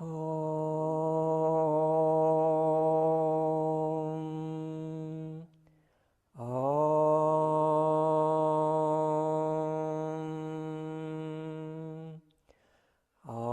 Om. Om. Om.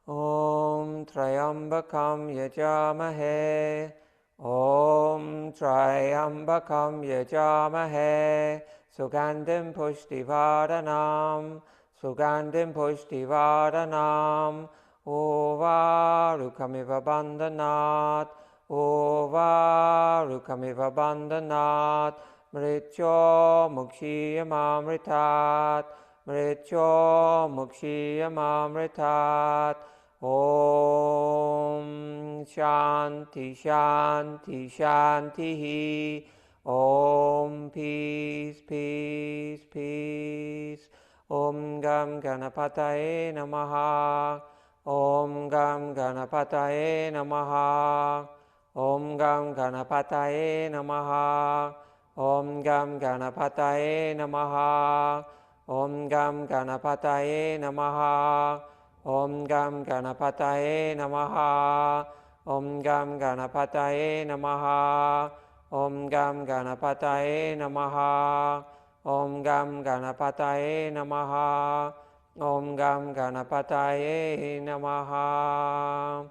Om Trayambakam Yajamahe. Om Trayambakam Yajamahe. Sugandhim Pushtivaranam. Sugandhim Pushtivaranam. Ovarukamiva Bandhanat. Ovarukamiva Bandhanat. Mrityo Mukshiyamamritat. Mrityo Mukshiyamamritat. Om Shanti Shanti Shanti. Om Peace Peace Peace. Om Gam Ganapataye Namaha. Om Gam Ganapataye Namaha. Om Gam Ganapataye Namaha. Om Gam Ganapataye Namaha. Om Gam Ganapataye Namaha. Om Gam Ganapataye Namaha. Om Gam Ganapataye Namaha. Om Gam Ganapataye Namaha. Om Gam Ganapataye Namaha. Om Gam Ganapataye Namaha.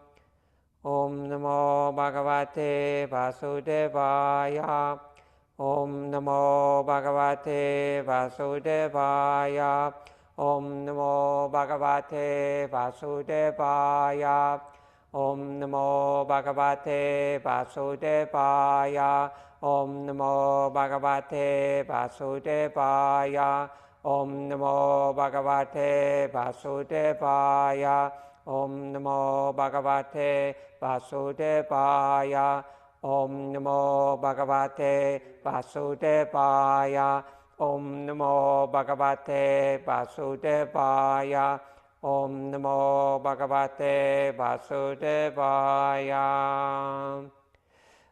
Om Namo Bhagavate Vasudevaya. Om Namo Bhagavate Vasudevaya. Om Namo Bhagavate Vasudevaya. Om Namo Bhagavate Vasudevaya. Om Namo Bhagavate Vasudevaya. Om Namo Bhagavate Vasudevaya. Om Namo Bhagavate Vasudevaya. Om Namo Bhagavate Vasudevaya. Om Namo Bhagavate Vasudevaya. Om Namo Bhagavate Vasudevaya.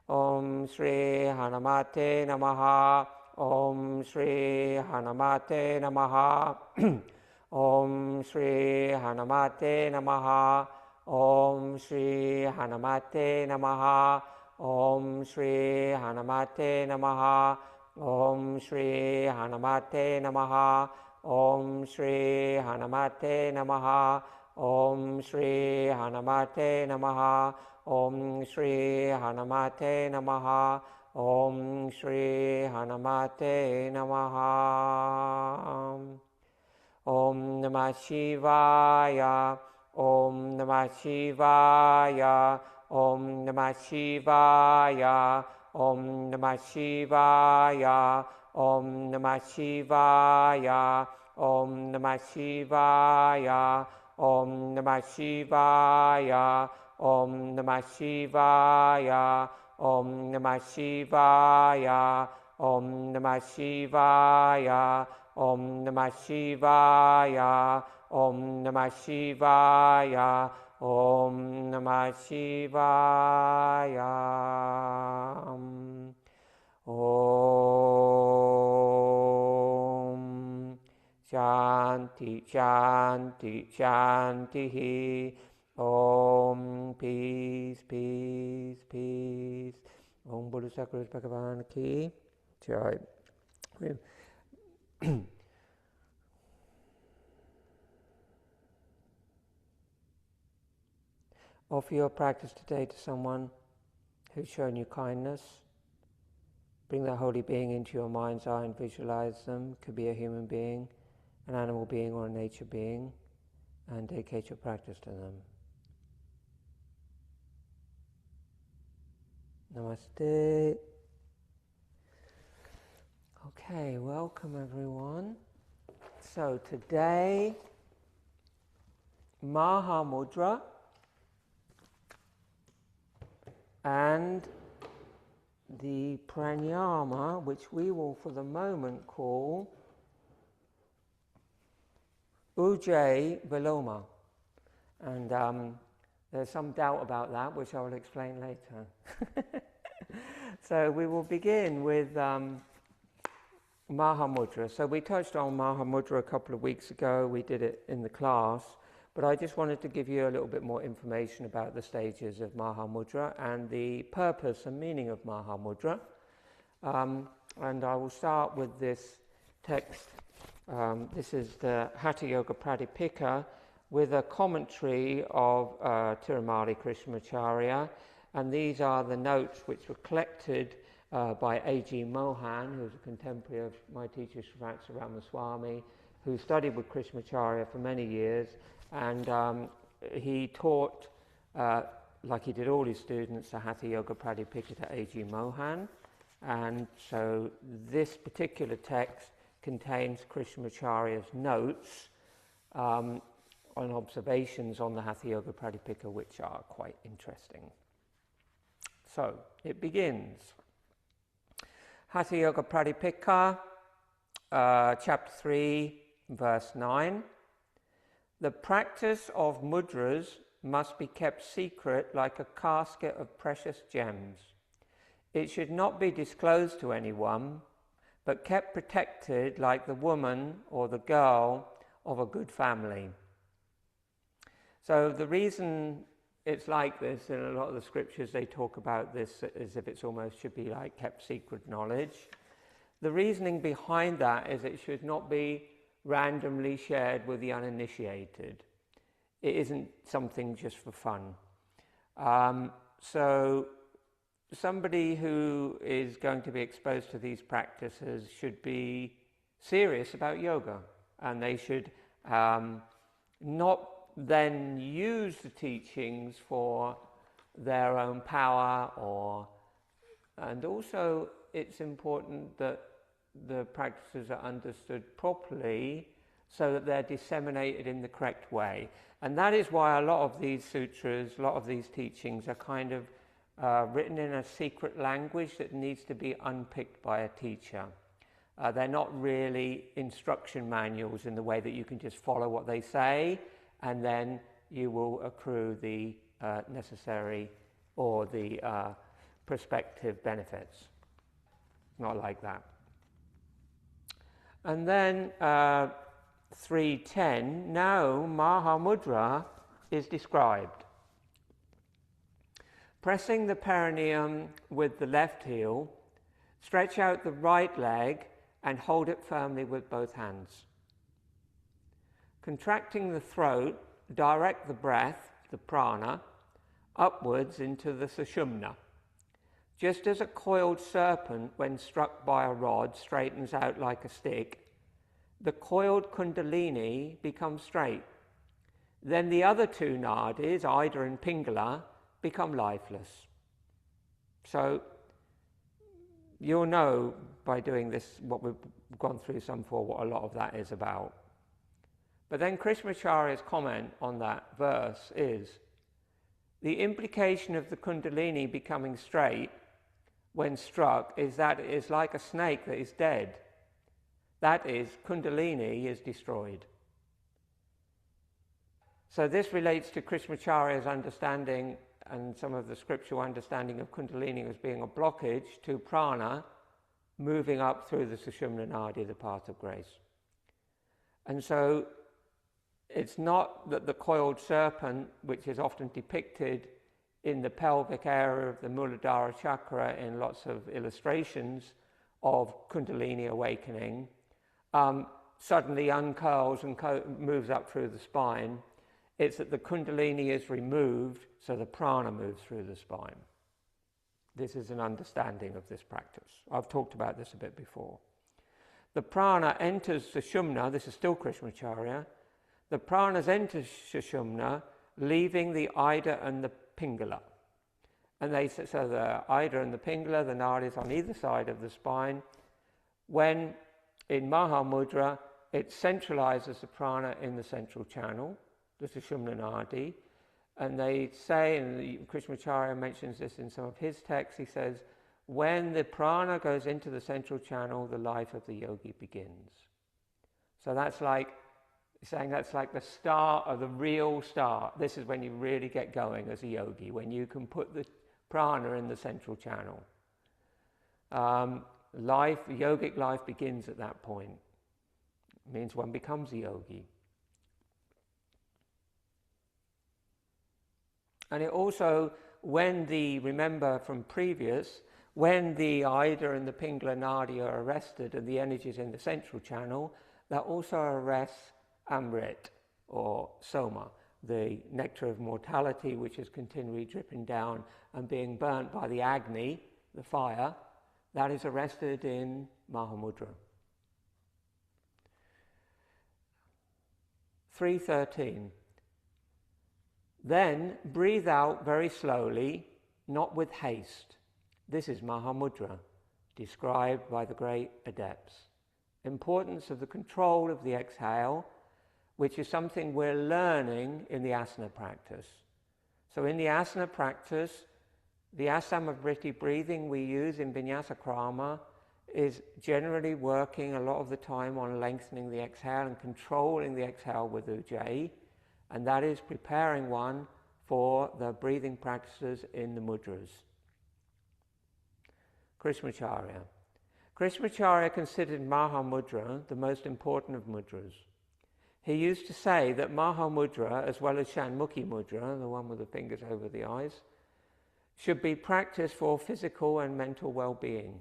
Om Shri Hanumate Namaha. Om Shri Hanumate Namaha. Om Shri Hanumate Namaha. Om Shri Hanumate Namaha. Om Shri Hanumate Namaha. Om Shri Hanumate Namaha. Om Shri Hanumate Namaha. Om Shri Hanumate Namaha. Om Shri Hanumate Namaha. Om Shri Hanumate Namaha. Om Namah Shivaya. Om Namah Shivaya. Om Namah Shivaya. Om Namah Shivaya. Om Namah Shivaya. Om Namah Shivaya. Om Namah Shivaya. Om Namah Shivaya. Om Namah Shivaya. Om Namah Shivaya. Om Namah Shivaya. Om Namah Shivaya. Om Namah Shivaya. Om Shanti Shanti Shanti. Om Peace Peace Peace. Om Buddha Sakura Bhagavan Ki Jai. Offer your practice today to someone who's shown you kindness. Bring that holy being into your mind's eye and visualize them. Could be a human being, an animal being, or a nature being, and dedicate your practice to them. Namaste. Okay, welcome everyone. So today, Maha Mudra and the Pranayama, which we will for the moment call Ujjayi Viloma. And there's some doubt about that, which I will explain later. So we will begin with Maha Mudra. So we touched on Maha Mudra a couple of weeks ago. We did it in the class, but I just wanted to give you a little bit more information about the stages of Maha Mudra and the purpose and meaning of Maha Mudra. And I will start with this text. This is the Hatha Yoga Pradipika with a commentary of Tirumali Krishnamacharya, and these are the notes which were collected by A.G. Mohan, who's a contemporary of my teacher Srivatsa Ramaswamy, who studied with Krishnamacharya for many years, and he taught, like he did all his students, the Hatha Yoga Pradipika to A.G. Mohan. And so this particular text contains Krishnamacharya's notes on observations on the Hatha Yoga Pradipika, which are quite interesting. So it begins. Hatha Yoga Pradipika, chapter 3, verse 9. The practice of mudras must be kept secret like a casket of precious gems. It should not be disclosed to anyone, but kept protected like the woman or the girl of a good family. So the reason it's like this, in a lot of the scriptures they talk about this as if it's almost should be like kept secret knowledge. The reasoning behind that is it should not be randomly shared with the uninitiated. It isn't something just for fun. So somebody who is going to be exposed to these practices should be serious about yoga, and they should not then use the teachings for their own power, and also it's important that the practices are understood properly so that they're disseminated in the correct way. And that is why a lot of these sutras, a lot of these teachings are kind of written in a secret language that needs to be unpicked by a teacher. They're not really instruction manuals in the way that you can just follow what they say and then you will accrue the necessary or the prospective benefits. Not like that. And then 3.10, now Maha Mudra is described. Pressing the perineum with the left heel, stretch out the right leg and hold it firmly with both hands. Contracting the throat, direct the breath, the prana, upwards into the sushumna. Just as a coiled serpent, when struck by a rod, straightens out like a stick, the coiled kundalini becomes straight. Then the other two nadis, Ida and Pingala, become lifeless. So you'll know by doing this, what we've gone through some for, what a lot of that is about. But then Krishnamacharya's comment on that verse is, the implication of the kundalini becoming straight when struck is that it is like a snake that is dead. That is, kundalini is destroyed. So this relates to Krishnamacharya's understanding and some of the scriptural understanding of kundalini as being a blockage to prana moving up through the sushumna nadi, the path of grace. And so it's not that the coiled serpent, which is often depicted in the pelvic area of the Muladhara chakra in lots of illustrations of kundalini awakening, suddenly uncurls and moves up through the spine. It's that the kundalini is removed, so the prana moves through the spine. This is an understanding of this practice. I've talked about this a bit before. The prana enters Sushumna, this is still Krishnamacharya. The pranas enter Sushumna, leaving the Ida and the Pingala. And so the Ida and the Pingala, the nadis on either side of the spine. When in Maha Mudra, it centralizes the prana in the central channel, the Sushumna nadi. And they say, and Krishnamacharya mentions this in some of his texts, he says, when the prana goes into the central channel, the life of the yogi begins. So that's like saying that's like the start of the real start. This is when you really get going as a yogi, when you can put the prana in the central channel. yogic life begins at that point. It means one becomes a yogi. And it also, remember from previous, when the Ida and the Pingala Nadi are arrested and the energies in the central channel, that also arrests Amrit, or Soma, the nectar of mortality, which is continually dripping down and being burnt by the Agni, the fire, that is arrested in Maha Mudra. 3:13. Then breathe out very slowly, not with haste. This is Maha Mudra, described by the great adepts. Importance of the control of the exhale, which is something we're learning in the asana practice. So in the asana practice, the Asamavritti breathing we use in Vinyasa Krama is generally working a lot of the time on lengthening the exhale and controlling the exhale with Ujjayi, and that is preparing one for the breathing practices in the mudras. Krishnamacharya. Krishnamacharya considered Maha Mudra the most important of mudras. He used to say that Maha Mudra, as well as Shanmukhi Mudra, the one with the fingers over the eyes, should be practiced for physical and mental well-being.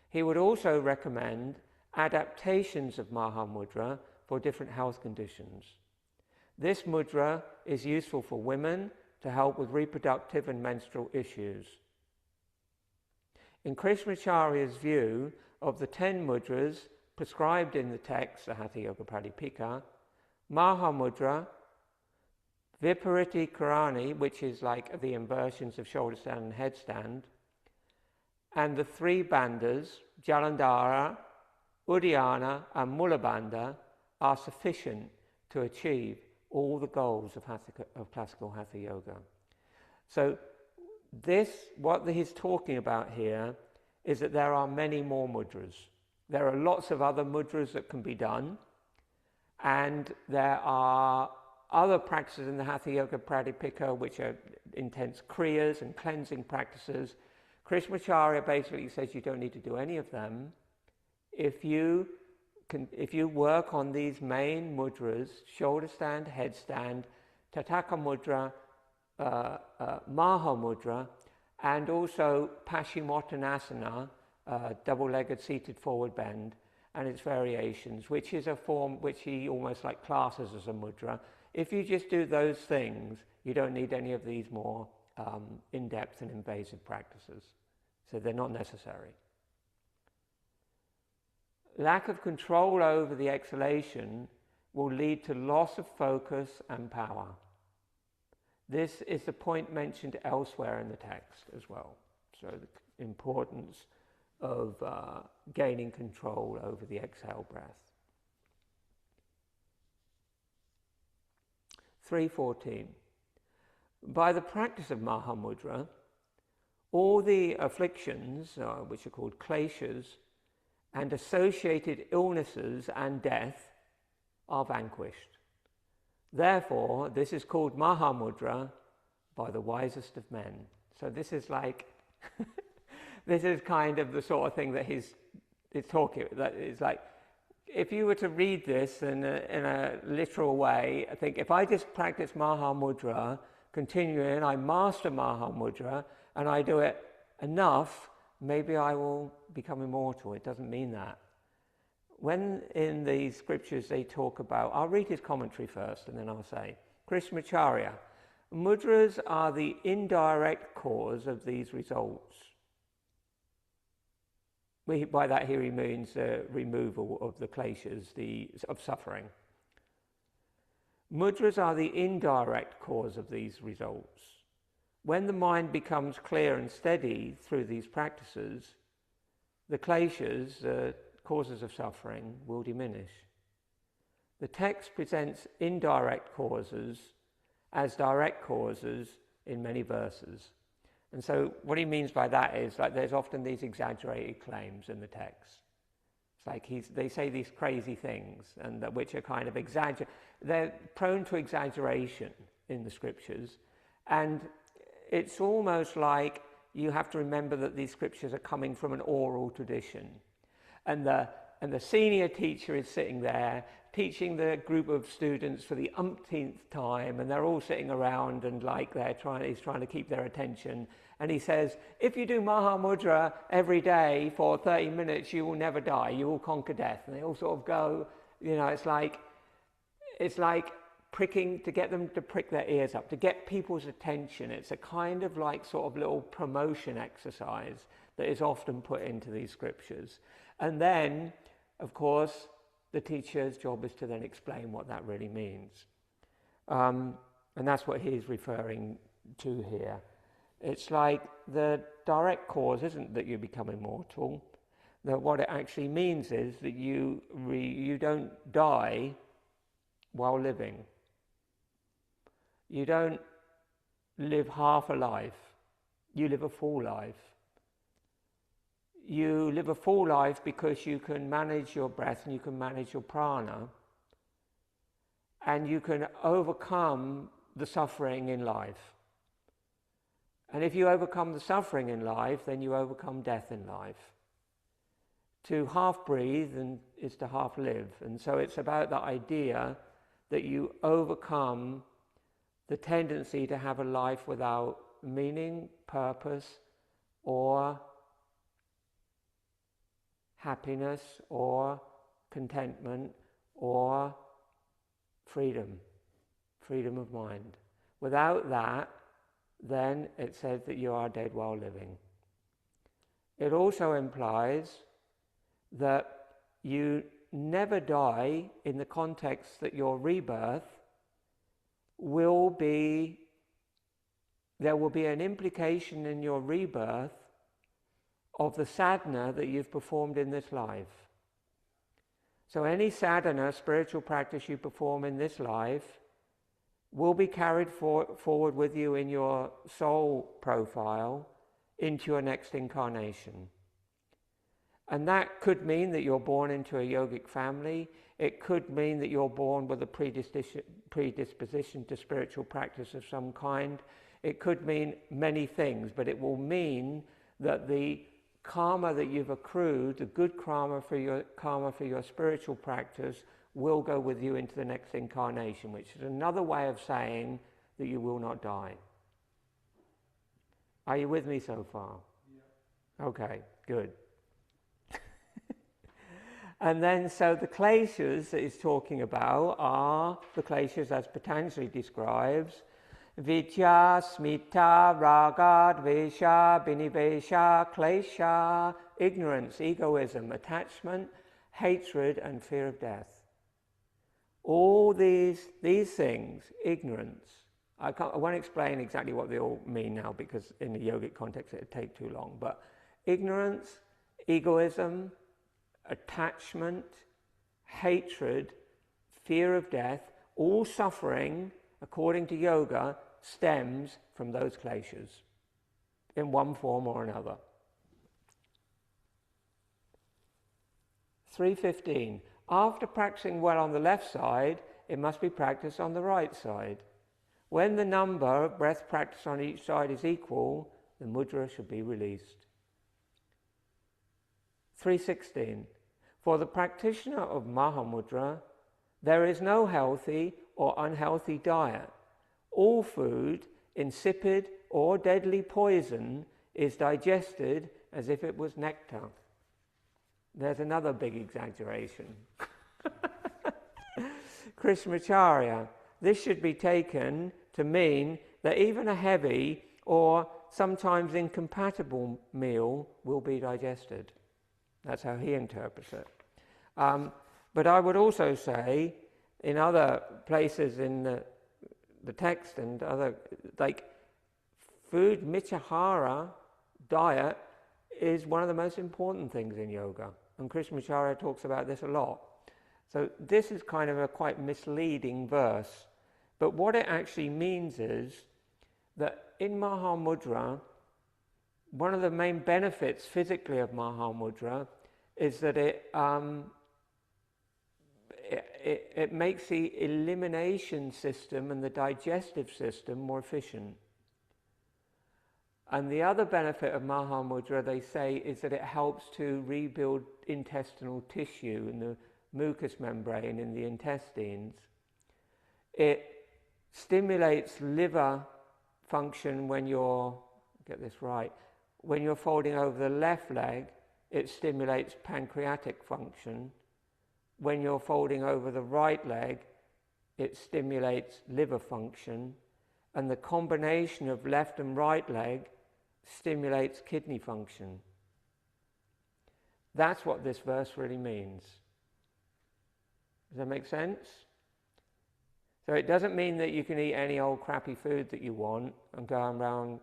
He would also recommend adaptations of Maha Mudra for different health conditions. This mudra is useful for women to help with reproductive and menstrual issues. In Krishnamacharya's view of the 10 mudras prescribed in the text, the Hatha Yoga Pradipika, Maha Mudra, Vipariti Karani, which is like the inversions of shoulder stand and headstand, and the 3 bandhas, Jalandhara, Uddiyana and Mulabandha, are sufficient to achieve all the goals of classical Hatha Yoga. So what he's talking about here is that there are many more mudras. There are lots of other mudras that can be done, and there are other practices in the Hatha Yoga Pradipika which are intense kriyas and cleansing practices. Krishnamacharya basically says you don't need to do any of them. If you work on these main mudras, shoulder stand, headstand, Tataka Mudra, Maha Mudra, and also Paschimottanasana, double-legged seated forward bend, and its variations, which is a form which he almost like classes as a mudra. If you just do those things, you don't need any of these more in-depth and invasive practices. So they're not necessary. Lack of control over the exhalation will lead to loss of focus and power. This is the point mentioned elsewhere in the text as well. So the importance of gaining control over the exhale breath. 3:14. By the practice of Maha Mudra, all the afflictions, which are called kleshas, and associated illnesses and death are vanquished. Therefore, this is called Maha Mudra by the wisest of men. So this is like, this is kind of the sort of thing that he's talking about. That is like, if you were to read this in a literal way, I think if I just practice Maha Mudra, continuing, I master Maha Mudra, and I do it enough, maybe I will become immortal. It doesn't mean that. When in the scriptures they talk about, I'll read his commentary first and then I'll say, Krishnamacharya, mudras are the indirect cause of these results. By that here he means the removal of the kleshas, of suffering. Mudras are the indirect cause of these results. When the mind becomes clear and steady through these practices, the kleshas, the causes of suffering, will diminish. The text presents indirect causes as direct causes in many verses. And so what he means by that is, like, there's often these exaggerated claims in the text. It's like they say these crazy things, and which are kind of they're prone to exaggeration in the scriptures, and it's almost like you have to remember that these scriptures are coming from an oral tradition. And the senior teacher is sitting there teaching the group of students for the umpteenth time, and they're all sitting around and like he's trying to keep their attention. And he says, if you do Maha Mudra every day for 30 minutes, you will never die, you will conquer death. And they all sort of go, it's like pricking, to get them to prick their ears up, to get people's attention. It's a kind of like sort of little promotion exercise that is often put into these scriptures. And then, of course, the teacher's job is to then explain what that really means. And that's what he's referring to here. It's like the direct cause isn't that you become immortal. That what it actually means is that you don't die while living. You don't live half a life. You live a full life. You live a full life because you can manage your breath and you can manage your prana, and you can overcome the suffering in life. And if you overcome the suffering in life, then you overcome death in life. To half breathe is to half live. And so it's about the idea that you overcome the tendency to have a life without meaning, purpose, or happiness, or contentment, or freedom of mind. Without that, then it says that you are dead while living. It also implies that you never die in the context that your rebirth there will be an implication in your rebirth of the sadhana that you've performed in this life. So any sadhana, spiritual practice you perform in this life, will be carried forward with you in your soul profile into your next incarnation. And that could mean that you're born into a yogic family. It could mean that you're born with a predisposition to spiritual practice of some kind. It could mean many things, but it will mean that the karma that you've accrued, the good karma for your spiritual practice, will go with you into the next incarnation, which is another way of saying that you will not die. Are you with me so far? Yeah. Okay, good. And then, so the kleshas that he's talking about are the kleshas as Patanjali describes: vidya, smita, raga, dvesha, binivesha, klesha, ignorance, egoism, attachment, hatred, and fear of death. All these things, ignorance, I won't explain exactly what they all mean now, because in the yogic context it would take too long, but ignorance, egoism, attachment, hatred, fear of death, all suffering, according to yoga, stems from those kleshas in one form or another. 3:15. After practicing well on the left side, it must be practiced on the right side. When the number of breath practice on each side is equal, the mudra should be released. 3:16. For the practitioner of Maha Mudra, there is no healthy or unhealthy diet. All food, insipid or deadly poison, is digested as if it was nectar. There's another big exaggeration. Krishnamacharya, this should be taken to mean that even a heavy or sometimes incompatible meal will be digested. That's how he interprets it. But I would also say, in other places in the text and other, like food, michahara, diet, is one of the most important things in yoga. And Krishnamacharya talks about this a lot. So this is kind of a quite misleading verse. But what it actually means is that in Maha Mudra, one of the main benefits physically of Maha Mudra is that it makes the elimination system and the digestive system more efficient. And the other benefit of Maha Mudra, they say, is that it helps to rebuild intestinal tissue in the mucous membrane in the intestines. It stimulates liver function when you're, get this right, when you're folding over the left leg, it stimulates pancreatic function. When you're folding over the right leg, it stimulates liver function. And the combination of left and right leg stimulates kidney function. That's what this verse really means. Does that make sense? So it doesn't mean that you can eat any old crappy food that you want and go around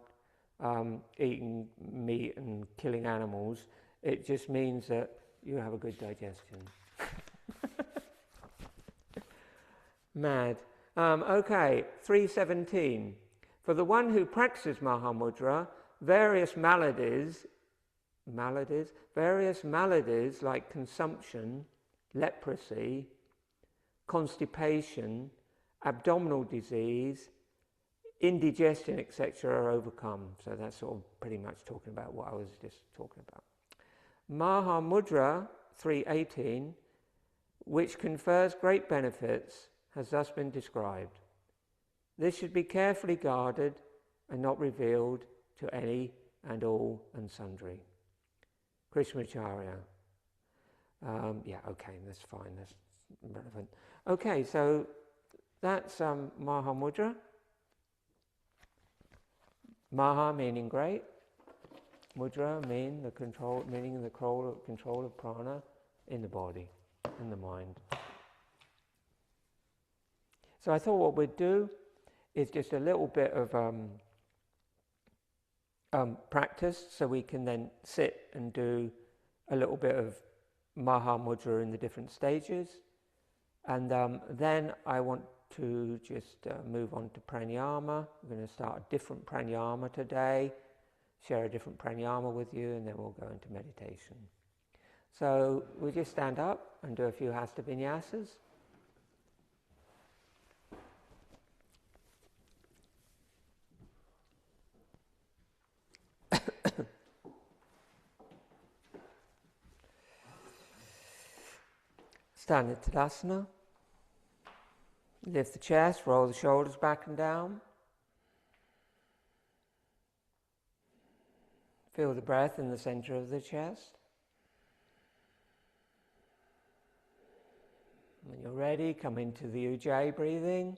eating meat and killing animals. It just means that you have a good digestion. Mad. Okay, 317. For the one who practices Maha Mudra, various maladies like consumption, leprosy, constipation, abdominal disease, indigestion, etc. are overcome. So that's sort of pretty much talking about what I was just talking about. Maha Mudra 318, which confers great benefits, has thus been described. This should be carefully guarded and not revealed to any and all and sundry. Krishnamacharya. Yeah, okay, that's fine, that's relevant. Okay, so that's Maha Mudra. Maha meaning great. Mudra meaning the control of prana in the body, in the mind. So I thought what we'd do is just a little bit of practice, so we can then sit and do a little bit of Maha Mudra in the different stages. And then I want to just move on to Pranayama. We're going to start a different Pranayama today, share a different Pranayama with you, and then we'll go into meditation. So we just stand up and do a few Hasta Vinyasas. Stand in Tadasana. Lift the chest, roll the shoulders back and down. Feel the breath in the center of the chest. When you're ready, come into the Ujjayi breathing.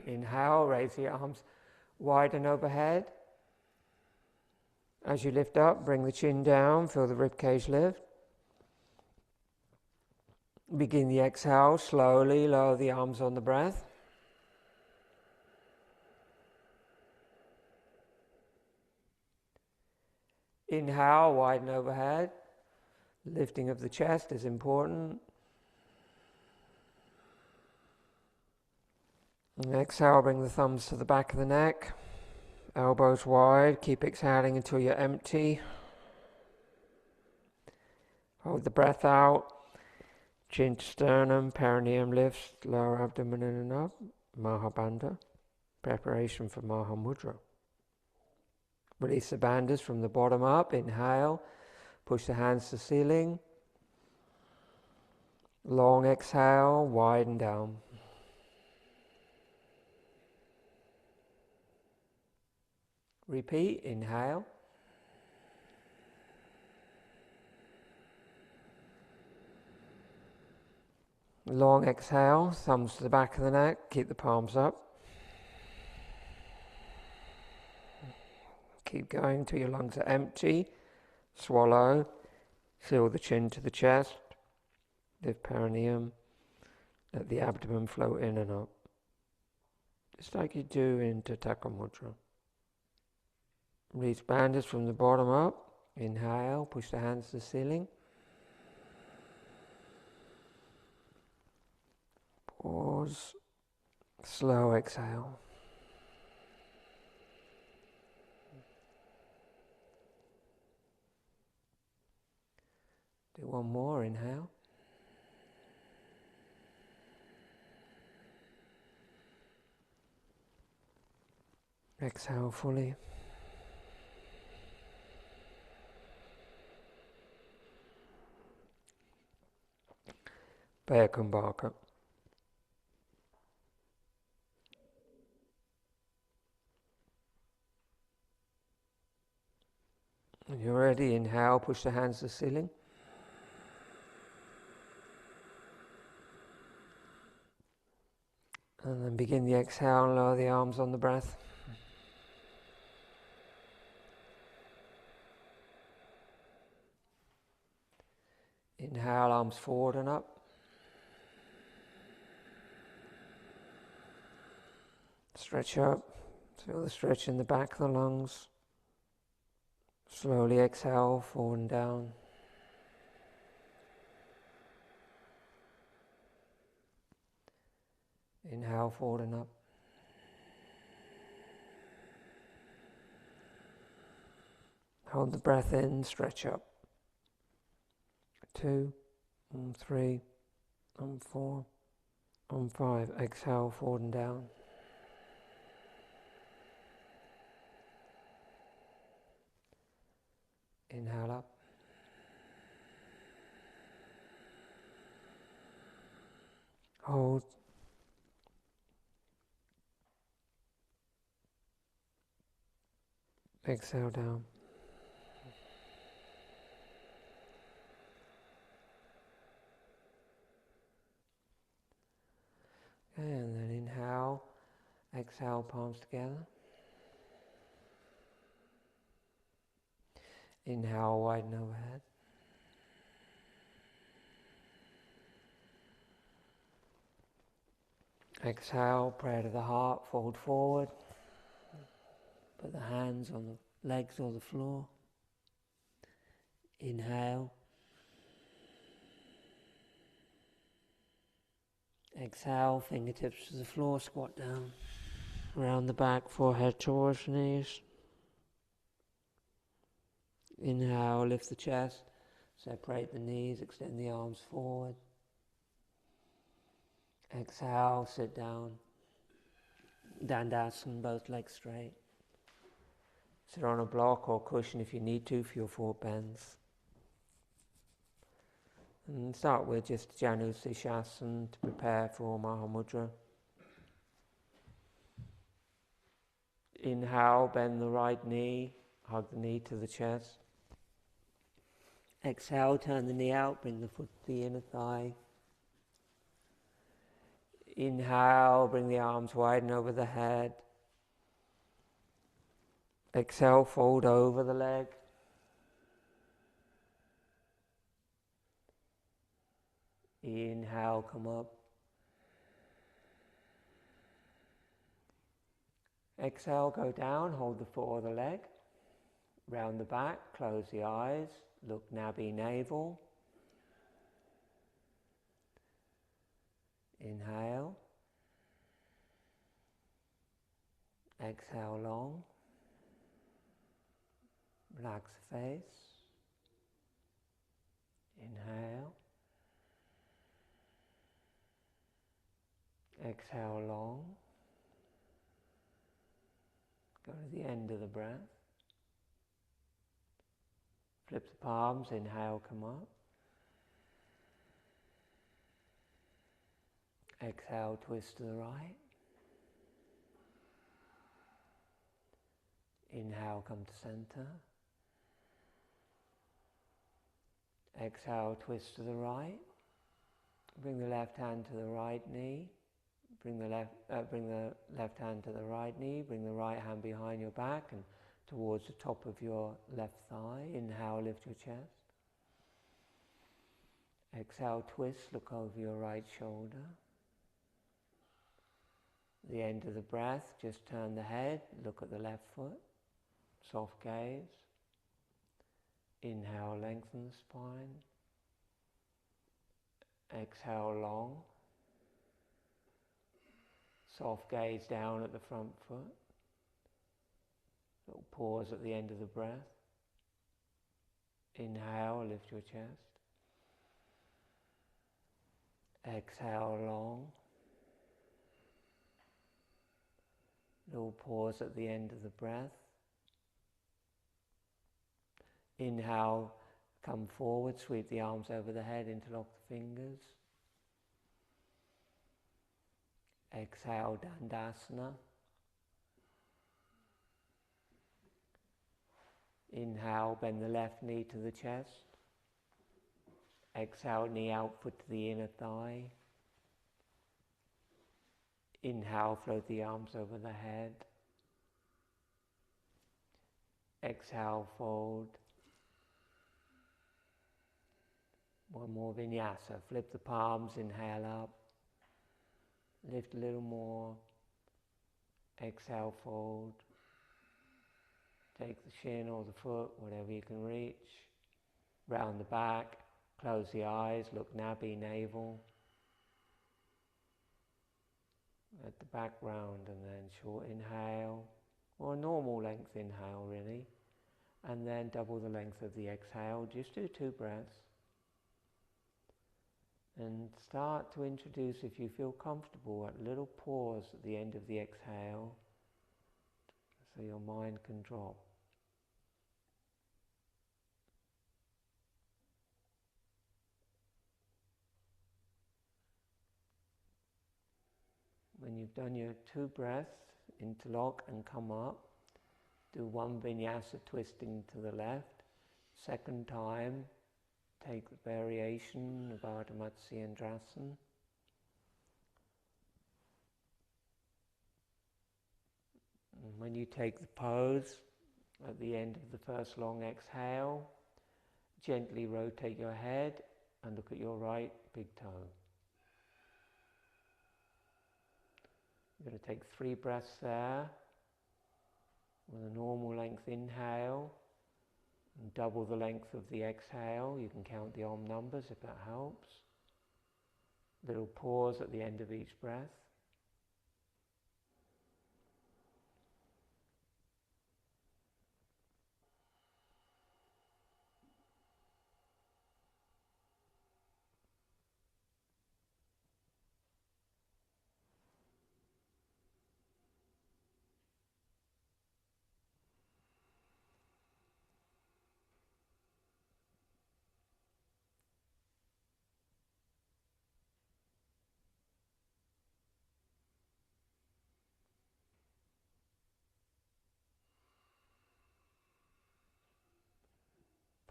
Inhale, raise the arms wide and overhead. As you lift up, bring the chin down, feel the ribcage lift. Begin the exhale, slowly lower the arms on the breath. Inhale, widen overhead. Lifting of the chest is important. And exhale, bring the thumbs to the back of the neck. Elbows wide, keep exhaling until you're empty. Hold the breath out. Chin to sternum, perineum lifts, lower abdomen in and up. Maha Bandha. Preparation for Maha Mudra. Release the bandhas from the bottom up. Inhale. Push the hands to the ceiling. Long exhale, widen down. Repeat, inhale. Long exhale, thumbs to the back of the neck, keep the palms up. Keep going until your lungs are empty. Swallow, seal the chin to the chest, lift perineum, let the abdomen float in and up. Just like you do in Tataka Mudra. Release bandhas from the bottom up. Inhale, push the hands to the ceiling. Pause. Slow exhale. Do one more, inhale. Exhale fully. Bekambaka. When you're ready, inhale, push the hands to the ceiling. And then begin the exhale and lower the arms on the breath. Inhale, arms forward and up. Stretch up. Feel the stretch in the back of the lungs. Slowly exhale, forward and down. Inhale, forward and up. Hold the breath in, stretch up. 2, 3, 4, 5. Exhale, forward and down. Inhale up. Hold. Exhale down. Okay, and then inhale, exhale, palms together. Inhale, widen overhead. Exhale, prayer to the heart, fold forward. Put the hands on the legs or the floor. Inhale. Exhale, fingertips to the floor, squat down. Round the back, forehead towards knees. Inhale, lift the chest, separate the knees, extend the arms forward. Exhale, sit down. Dandasana, both legs straight. Sit on a block or cushion if you need to for your 4 bends. And start with just Janu Sirsasana to prepare for Maha Mudra. Inhale, bend the right knee, hug the knee to the chest. Exhale, turn the knee out, bring the foot to the inner thigh. Inhale, bring the arms widen over the head. Exhale, fold over the leg. Inhale, come up. Exhale, go down, hold the foot or the leg. Round the back, close the eyes, look nabby navel. Inhale. Exhale long. Relax the face. Inhale. Exhale long. Go to the end of the breath. Flip the palms, inhale, come up. Exhale, twist to the right. Inhale, come to center. Exhale, twist to the right. Bring the left hand to the right knee. Bring the left hand to the right knee. Bring the right hand behind your back and towards the top of your left thigh. Inhale, lift your chest. Exhale, twist, look over your right shoulder. The end of the breath, just turn the head, look at the left foot. Soft gaze. Inhale, lengthen the spine. Exhale, long. Soft gaze down at the front foot. Little pause at the end of the breath. Inhale, lift your chest. Exhale long. Little pause at the end of the breath. Inhale, come forward, sweep the arms over the head, interlock the fingers. Exhale, Dandasana. Inhale, bend the left knee to the chest. Exhale, knee output to the inner thigh. Inhale, float the arms over the head. Exhale, fold. One more vinyasa. Flip the palms, inhale up. Lift a little more. Exhale, fold. Take the shin or the foot, whatever you can reach. Round the back. Close the eyes. Look nabby, navel. At the back round, and then short inhale. Or a normal length inhale, really. And then double the length of the exhale. Just do 2 breaths. And start to introduce, if you feel comfortable, a little pause at the end of the exhale so your mind can drop. When you've done your 2 breaths, interlock and come up. Do 1 vinyasa twisting to the left. Second time, take the variation of Ardha Matsyendrasana. And when you take the pose, at the end of the first long exhale, gently rotate your head and look at your right big toe. You're going to take 3 breaths there with a normal length inhale and double the length of the exhale. You can count the Om numbers if that helps. Little pause at the end of each breath.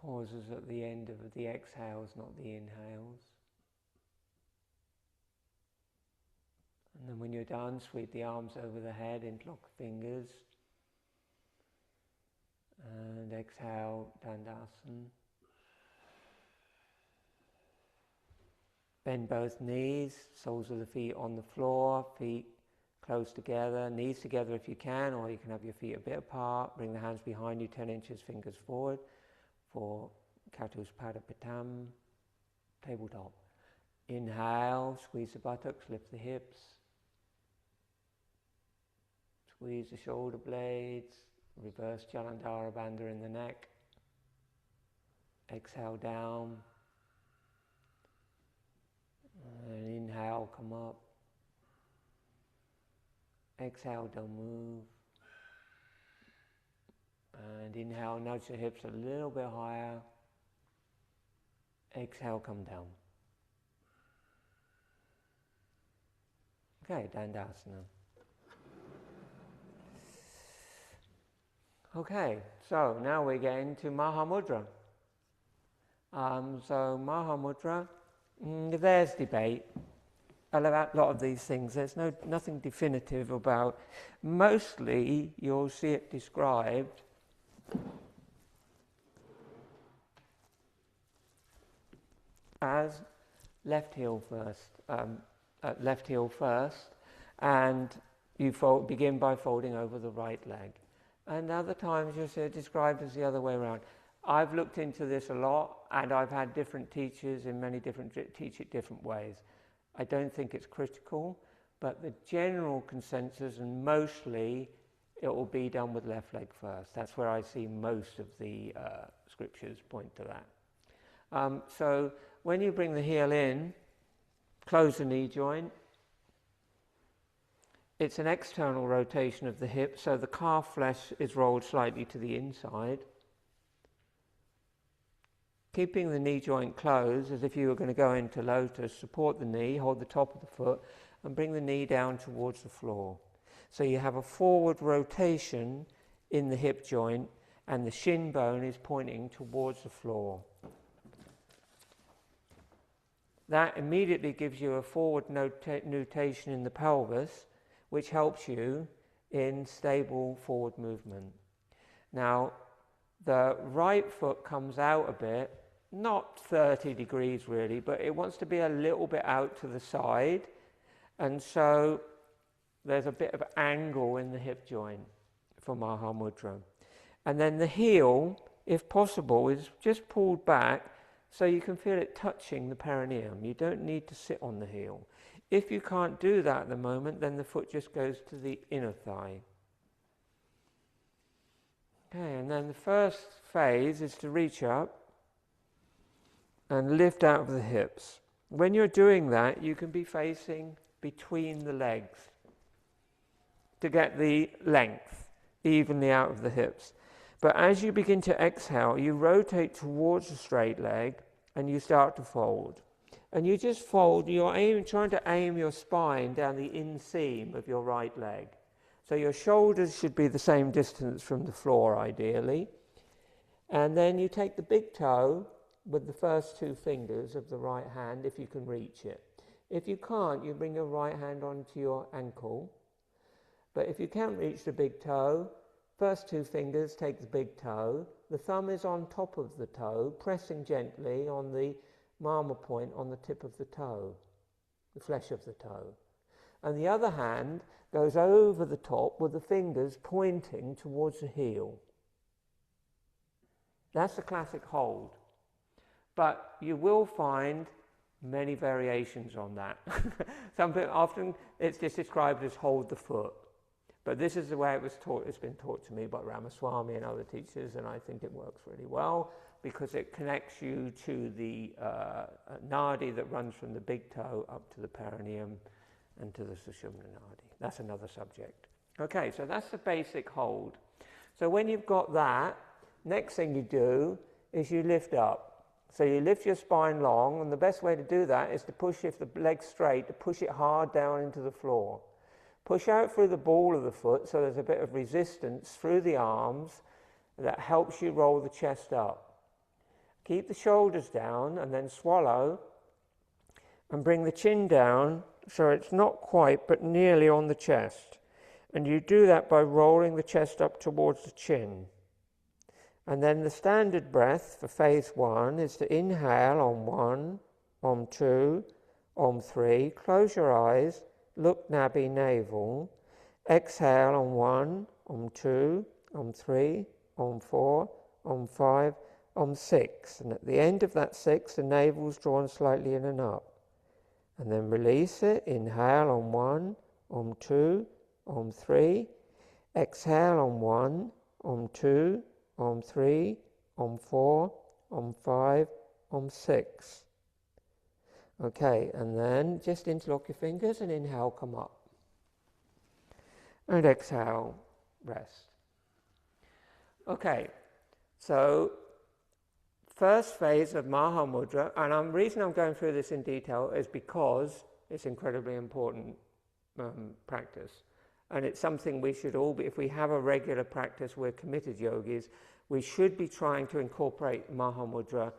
Pauses at the end of the exhales, not the inhales. And then when you're done, sweep the arms over the head, interlock the fingers. And exhale, Dandasana. Bend both knees, soles of the feet on the floor, feet close together, knees together if you can, or you can have your feet a bit apart. Bring the hands behind you, 10 inches, fingers forward. For Chatuspada Patam, tabletop. Inhale, squeeze the buttocks, lift the hips. Squeeze the shoulder blades, reverse Jalandhara Bandha in the neck. Exhale down. And inhale, come up. Exhale, don't move. And inhale, nudge the hips a little bit higher. Exhale, come down. Okay, Dandasana. Okay, so now we're getting to Maha Mudra. So Maha Mudra, there's debate about a lot of these things. There's nothing definitive about. Mostly, you'll see it described as left heel first, and you begin by folding over the right leg. And other times you'll see it described as the other way around. I've looked into this a lot, and I've had different teachers in many different teach it different ways. I don't think it's critical, but the general consensus, and mostly it will be done with left leg first. That's where I see most of the scriptures point to that. So when you bring the heel in, Close the knee joint. It's an external rotation of the hip, so the calf flesh is rolled slightly to the inside. Keeping the knee joint closed, as if you were going to go into lotus, support the knee, hold the top of the foot, and bring the knee down towards the floor. So you have a forward rotation in the hip joint, and the shin bone is pointing towards the floor. That immediately gives you a forward nutation in the pelvis, which helps you in stable forward movement. Now, the right foot comes out a bit, not 30 degrees really, but it wants to be a little bit out to the side, and so there's a bit of angle in the hip joint for Maha Mudra. And then the heel, if possible, is just pulled back so you can feel it touching the perineum. You don't need to sit on the heel. If you can't do that at the moment, then the foot just goes to the inner thigh. Okay, and then the first phase is to reach up and lift out of the hips. When you're doing that, you can be facing between the legs to get the length evenly out of the hips. But as you begin to exhale, you rotate towards the straight leg and you start to fold. And you just fold, you're trying to aim your spine down the inseam of your right leg. So your shoulders should be the same distance from the floor, ideally. And then you take the big toe with the first two fingers of the right hand, if you can reach it. If you can't, you bring your right hand onto your ankle. But if you can't reach the big toe, first two fingers take the big toe. The thumb is on top of the toe, pressing gently on the marma point on the tip of the toe, the flesh of the toe. And the other hand goes over the top with the fingers pointing towards the heel. That's the classic hold. But you will find many variations on that. Often it's just described as hold the foot. But this is the way it was taught. It's been taught to me by Ramaswamy and other teachers, and I think it works really well because it connects you to the nadi that runs from the big toe up to the perineum and to the sushumna nadi. That's another subject. Okay, so that's the basic hold. So when you've got that, next thing you do is you lift up. So you lift your spine long, and the best way to do that is to push, if the leg's straight, to push it hard down into the floor. Push out through the ball of the foot so there's a bit of resistance through the arms that helps you roll the chest up. Keep the shoulders down and then swallow and bring the chin down so it's not quite but nearly on the chest. And you do that by rolling the chest up towards the chin. And then the standard breath for phase 1 is to inhale on 1, on 2, on 3, close your eyes, look nabi navel, exhale on 1, on 2, on 3, on 4, on 5, on 6. And at the end of that 6, the navel's drawn slightly in and up. And then release it, inhale on 1, on 2, on 3, exhale on 1, on 2, on 3, on 4, on 5, on 6. Okay, and then just interlock your fingers and inhale, come up. And exhale, rest. Okay, so first phase of Maha Mudra, and the reason I'm going through this in detail is because it's incredibly important practice. And it's something we should all be, if we have a regular practice, we're committed yogis, we should be trying to incorporate Maha Mudra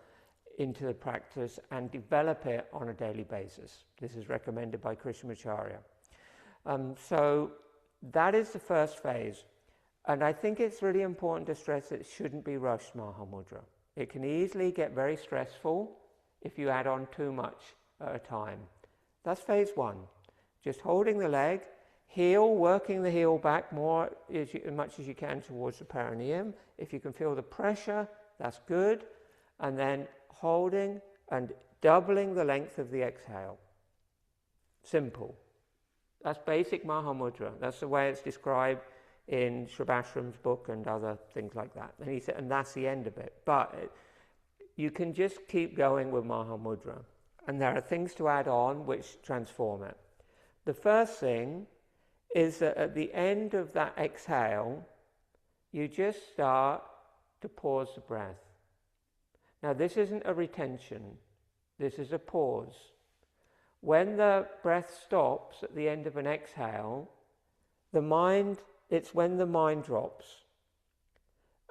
into the practice and develop it on a daily basis. This is recommended by Krishnamacharya. So that is the first phase. And I think it's really important to stress that it shouldn't be rushed, Maha Mudra. It can easily get very stressful if you add on too much at a time. That's phase 1. Just holding the leg, heel, working the heel back more as much as you can towards the perineum. If you can feel the pressure, that's good. And then holding and doubling the length of the exhale. Simple. That's basic Maha Mudra. That's the way it's described in Shribashram's book and other things like that. And he said, and that's the end of it. But you can just keep going with Maha Mudra. And there are things to add on which transform it. The first thing is that at the end of that exhale, you just start to pause the breath. Now, this isn't a retention. This is a pause. When the breath stops at the end of an exhale, it's when the mind drops.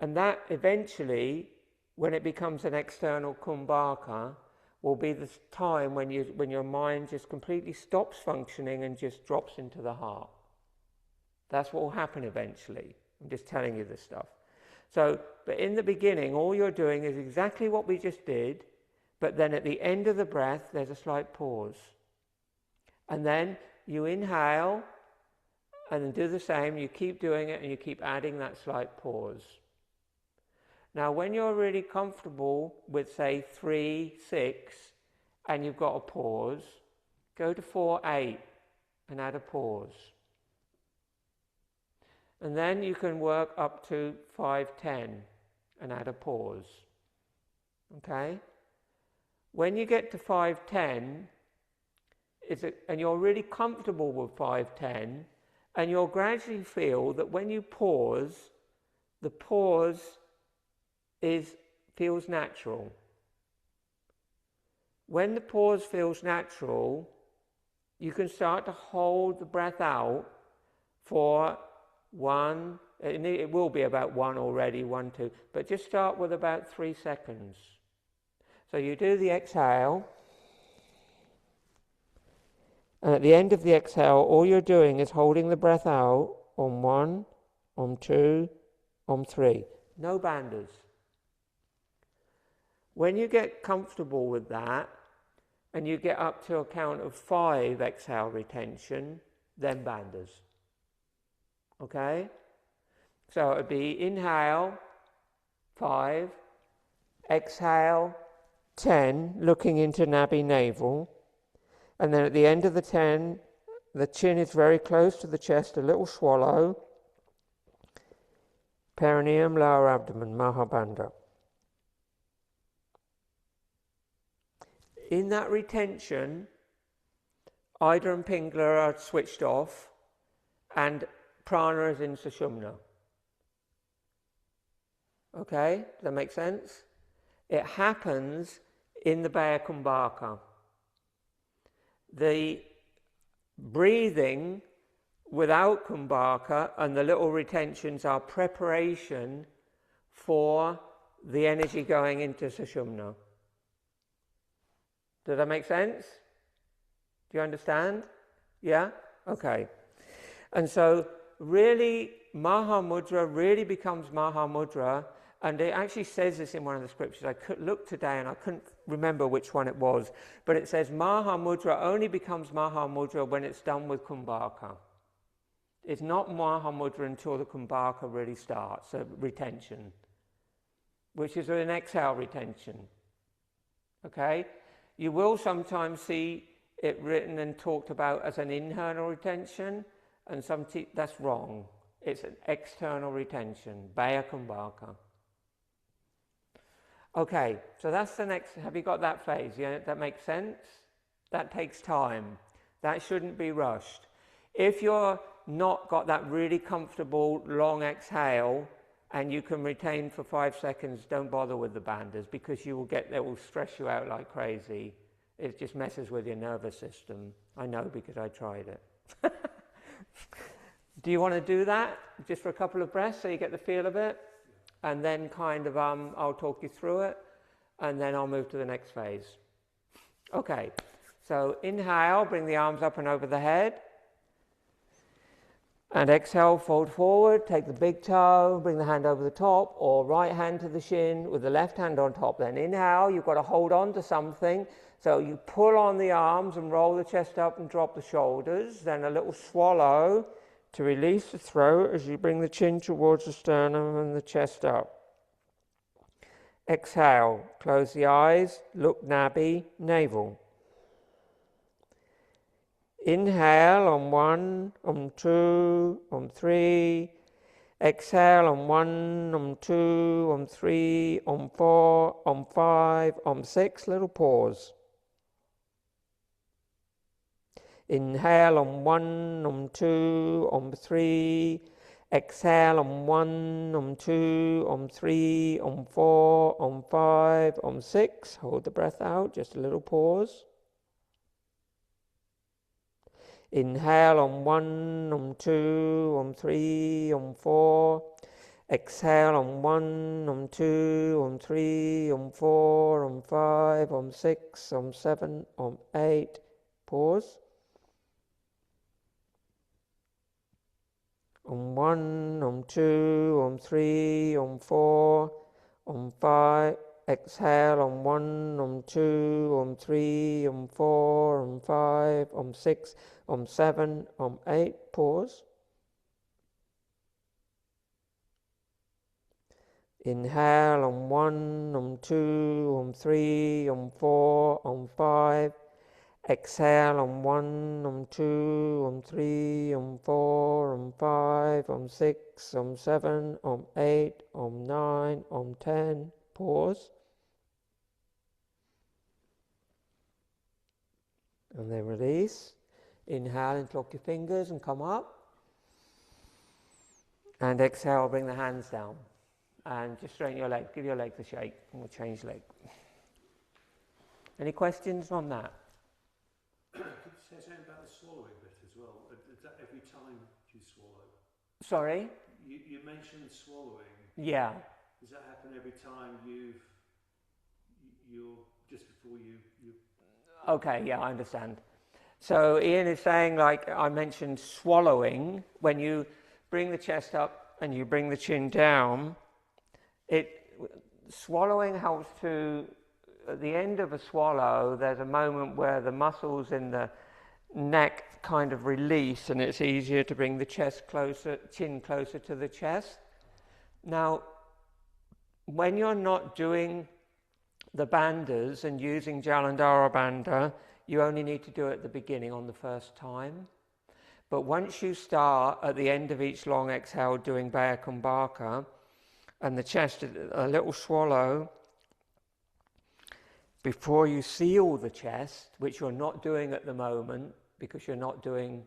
And that eventually, when it becomes an external kumbhaka, will be the time when your mind just completely stops functioning and just drops into the heart. That's what will happen eventually. I'm just telling you this stuff. So, but in the beginning, all you're doing is exactly what we just did, but then at the end of the breath, there's a slight pause. And then you inhale, and then do the same. You keep doing it, and you keep adding that slight pause. Now, when you're really comfortable with, say, 3, 6, and you've got a pause, go to 4, 8, and add a pause. And then you can work up to 5, 10, and add a pause. Okay? When you get to 5, 10, and you're really comfortable with 5, 10, and you'll gradually feel that when you pause, the pause feels natural. When the pause feels natural, you can start to hold the breath out for 1, it will be about 1 already, 1, 2, but just start with about 3 seconds. So you do the exhale, and at the end of the exhale, all you're doing is holding the breath out on 1, on 2, on 3. No bandhas. When you get comfortable with that, and you get up to a count of 5 exhale retention, then bandhas. Okay? So it would be inhale, 5, exhale, 10, looking into Nabhi navel, and then at the end of the 10, the chin is very close to the chest, a little swallow, perineum, lower abdomen, Mahabandha. In that retention, Ida and Pingala are switched off, and prana is in Sushumna. Okay, does that make sense? It happens in the Baya Kumbhaka. The breathing without Kumbhaka and the little retentions are preparation for the energy going into Sushumna. Does that make sense? Do you understand? Yeah? Okay. And so really, Maha Mudra really becomes Maha Mudra, and it actually says this in one of the scriptures. I could look today and I couldn't remember which one it was, but it says Maha Mudra only becomes Maha Mudra when it's done with Kumbhaka. It's not Maha Mudra until the Kumbhaka really starts, so retention, which is an exhale retention. Okay? You will sometimes see it written and talked about as an internal retention, and that's wrong. It's an external retention, Baya Kumbhaka. Okay, so that's the next. Have you got that phase? Yeah, that makes sense? That takes time. That shouldn't be rushed. If you're not got that really comfortable long exhale and you can retain for 5 seconds, don't bother with the bandhas, because they will stress you out like crazy. It just messes with your nervous system. I know, because I tried it. Do you want to do that just for a couple of breaths so you get the feel of it? And then kind of I'll talk you through it, and then I'll move to the next phase. Okay, so inhale, bring the arms up and over the head. And exhale, fold forward, take the big toe, bring the hand over the top, or right hand to the shin with the left hand on top. Then inhale, you've got to hold on to something. So you pull on the arms and roll the chest up and drop the shoulders. Then a little swallow to release the throat as you bring the chin towards the sternum and the chest up. Exhale, close the eyes, look Nabhi, navel. Inhale on 1, on 2, on 3. Exhale on 1, on 2, on 3, on 4, on 5, on 6. Little pause. Inhale on 1, on 2, on 3. Exhale on 1, on 2, on 3, on 4, on 5, on 6. Hold the breath out, just a little pause. Inhale on 1, on 2, on 3, on 4. Exhale on 1, on 2, on 3, on 4, on 5, on 6, on 7, on 8. Pause. On 1, on 2, on 3, on 4, on 5. Exhale on 1, on 2, on 3, on 4, on 5, on 6, on 7, on 8. Pause. Inhale on 1, on 2, on 3, on 4, on 5. Exhale on 1, on 2, on 3, on 4, on 5, on 6, on 7, on 8, on 9, on 10. Pause. And then release. Inhale, interlock your fingers and come up. And exhale, bring the hands down. And just straighten your legs. Give your legs a shake. And we'll change leg. Any questions on that? Could you say something about the swallowing bit as well? Is that every time you swallow? Sorry? You mentioned swallowing. Yeah. Does that happen every time you're just before you? Okay, yeah, I understand. So Ian is saying, like I mentioned, swallowing, when you bring the chest up and you bring the chin down, swallowing helps to, at the end of a swallow, there's a moment where the muscles in the neck kind of release and it's easier to bring the chin closer to the chest. Now, when you're not doing the bandhas and using Jalandhara bandha, you only need to do it at the beginning on the first time. But once you start at the end of each long exhale doing Baya Kumbhaka, and the chest, a little swallow, before you seal the chest, which you're not doing at the moment because you're not doing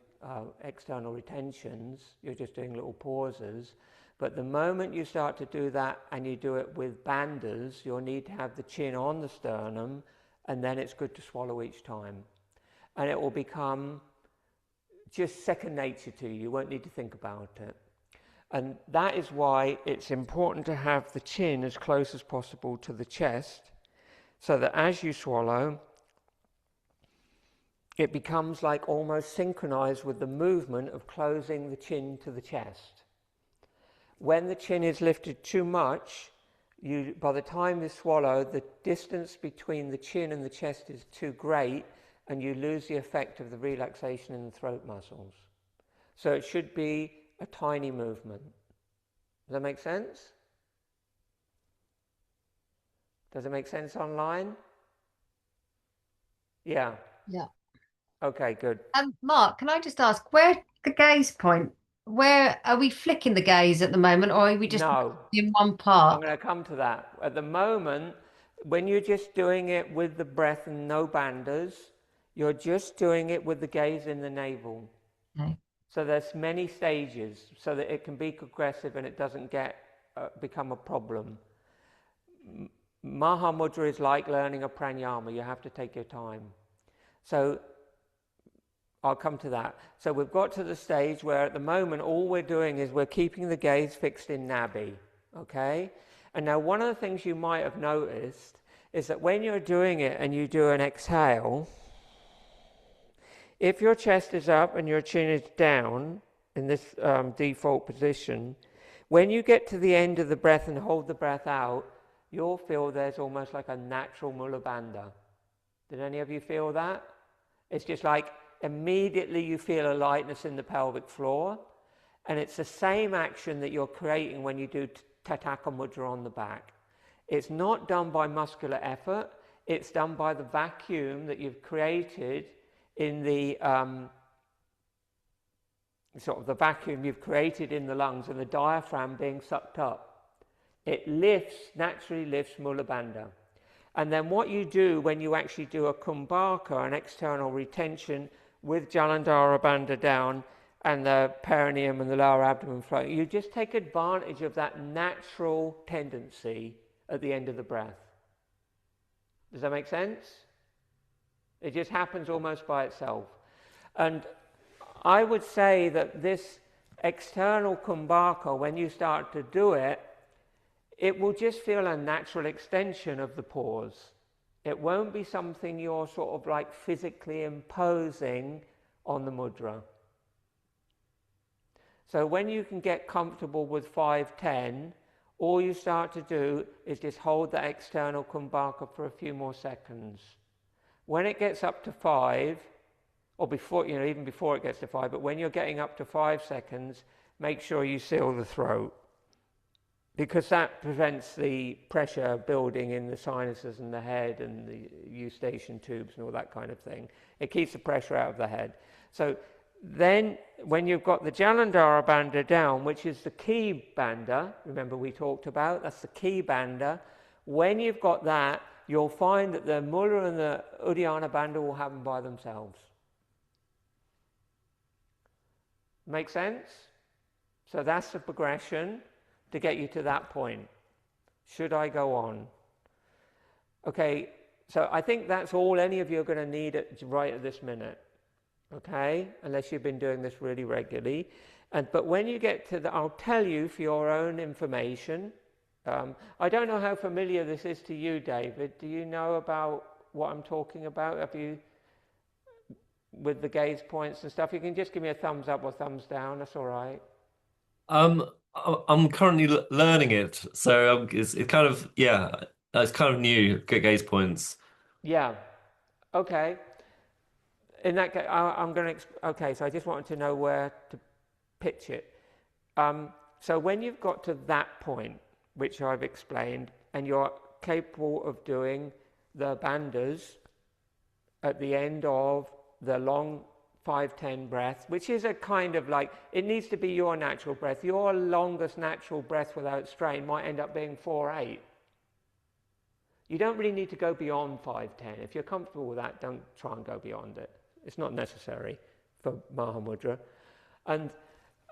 external retentions, you're just doing little pauses. But the moment you start to do that and you do it with bandhas, you'll need to have the chin on the sternum, and then it's good to swallow each time. And it will become just second nature to you. You won't need to think about it. And that is why it's important to have the chin as close as possible to the chest, so that as you swallow, it becomes like almost synchronized with the movement of closing the chin to the chest. When the chin is lifted too much, by the time you swallow, the distance between the chin and the chest is too great, and you lose the effect of the relaxation in the throat muscles. So it should be a tiny movement. Does that make sense? Does it make sense online? Yeah. Yeah. Okay, good. Mark, can I just ask, where the gaze point? Where are we flicking the gaze at the moment, or are we just in one part? I'm going to come to that. At the moment, when you're just doing it with the breath and no bandhas, you're just doing it with the gaze in the navel. Okay. So there's many stages so that it can be progressive and it doesn't become a problem. Maha Mudra is like learning a pranayama. You have to take your time. So I'll come to that. So we've got to the stage where at the moment all we're doing is we're keeping the gaze fixed in Nabi, okay? And now one of the things you might have noticed is that when you're doing it and you do an exhale, if your chest is up and your chin is down in this default position, when you get to the end of the breath and hold the breath out, you'll feel there's almost like a natural Mula Bandha. Did any of you feel that? It's just like immediately you feel a lightness in the pelvic floor, and it's the same action that you're creating when you do Tataka Mudra on the back. It's not done by muscular effort, it's done by the vacuum that you've created in the sort of the vacuum you've created in the lungs and the diaphragm being sucked up. It naturally lifts Mula Bandha. And then what you do when you actually do a Kumbhaka, an external retention with Jalandhara Bandha down and the perineum and the lower abdomen flowing. You just take advantage of that natural tendency at the end of the breath. Does that make sense? It just happens almost by itself. And I would say that this external kumbhaka, when you start to do it, it will just feel a natural extension of the pause. It won't be something you're sort of like physically imposing on the mudra. So when you can get comfortable with 5-10, all you start to do is just hold that external kumbhaka for a few more seconds. When it gets up to 5, or before, even before it gets to 5, but when you're getting up to 5 seconds, make sure you seal the throat, because that prevents the pressure building in the sinuses and the head and the eustachian tubes and all that kind of thing. It keeps the pressure out of the head. So then when you've got the Jalandhara Bandha down, which is the key bandha, remember we talked about, that's the key bandha. When you've got that, you'll find that the Mula and the Uddiyana Bandha will happen by themselves. Make sense? So that's the progression to get you to that point. Should I go on? Okay, so I think that's all any of you are going to need right at this minute. Okay, unless you've been doing this really regularly. But when you get to I'll tell you for your own information. I don't know how familiar this is to you, David. Do you know about what I'm talking about? Have you, with the gaze points and stuff? You can just give me a thumbs up or thumbs down. That's all right. I'm currently learning it, so it's kind of it's kind of new. Gaze points. Yeah. Okay. In that case, I'm going to. Okay, so I just wanted to know where to pitch it. So when you've got to that point, which I've explained, and you're capable of doing the bandhas at the end of the long 5-10 breath, which is a kind of like, it needs to be your natural breath. Your longest natural breath without strain might end up being 4-8. You don't really need to go beyond 5-10. If you're comfortable with that, don't try and go beyond it. It's not necessary for Maha Mudra. And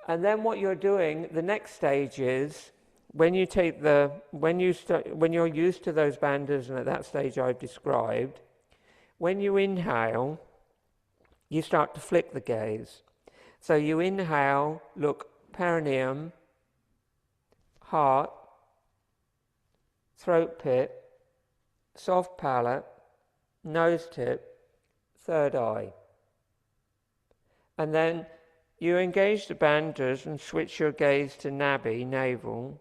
then what you're doing, the next stage is, when you take when you're used to those bandhas, and at that stage I've described, when you inhale, you start to flick the gaze. So you inhale, look, perineum, heart, throat pit, soft palate, nose tip, third eye. And then you engage the bandhas and switch your gaze to nabhi, navel,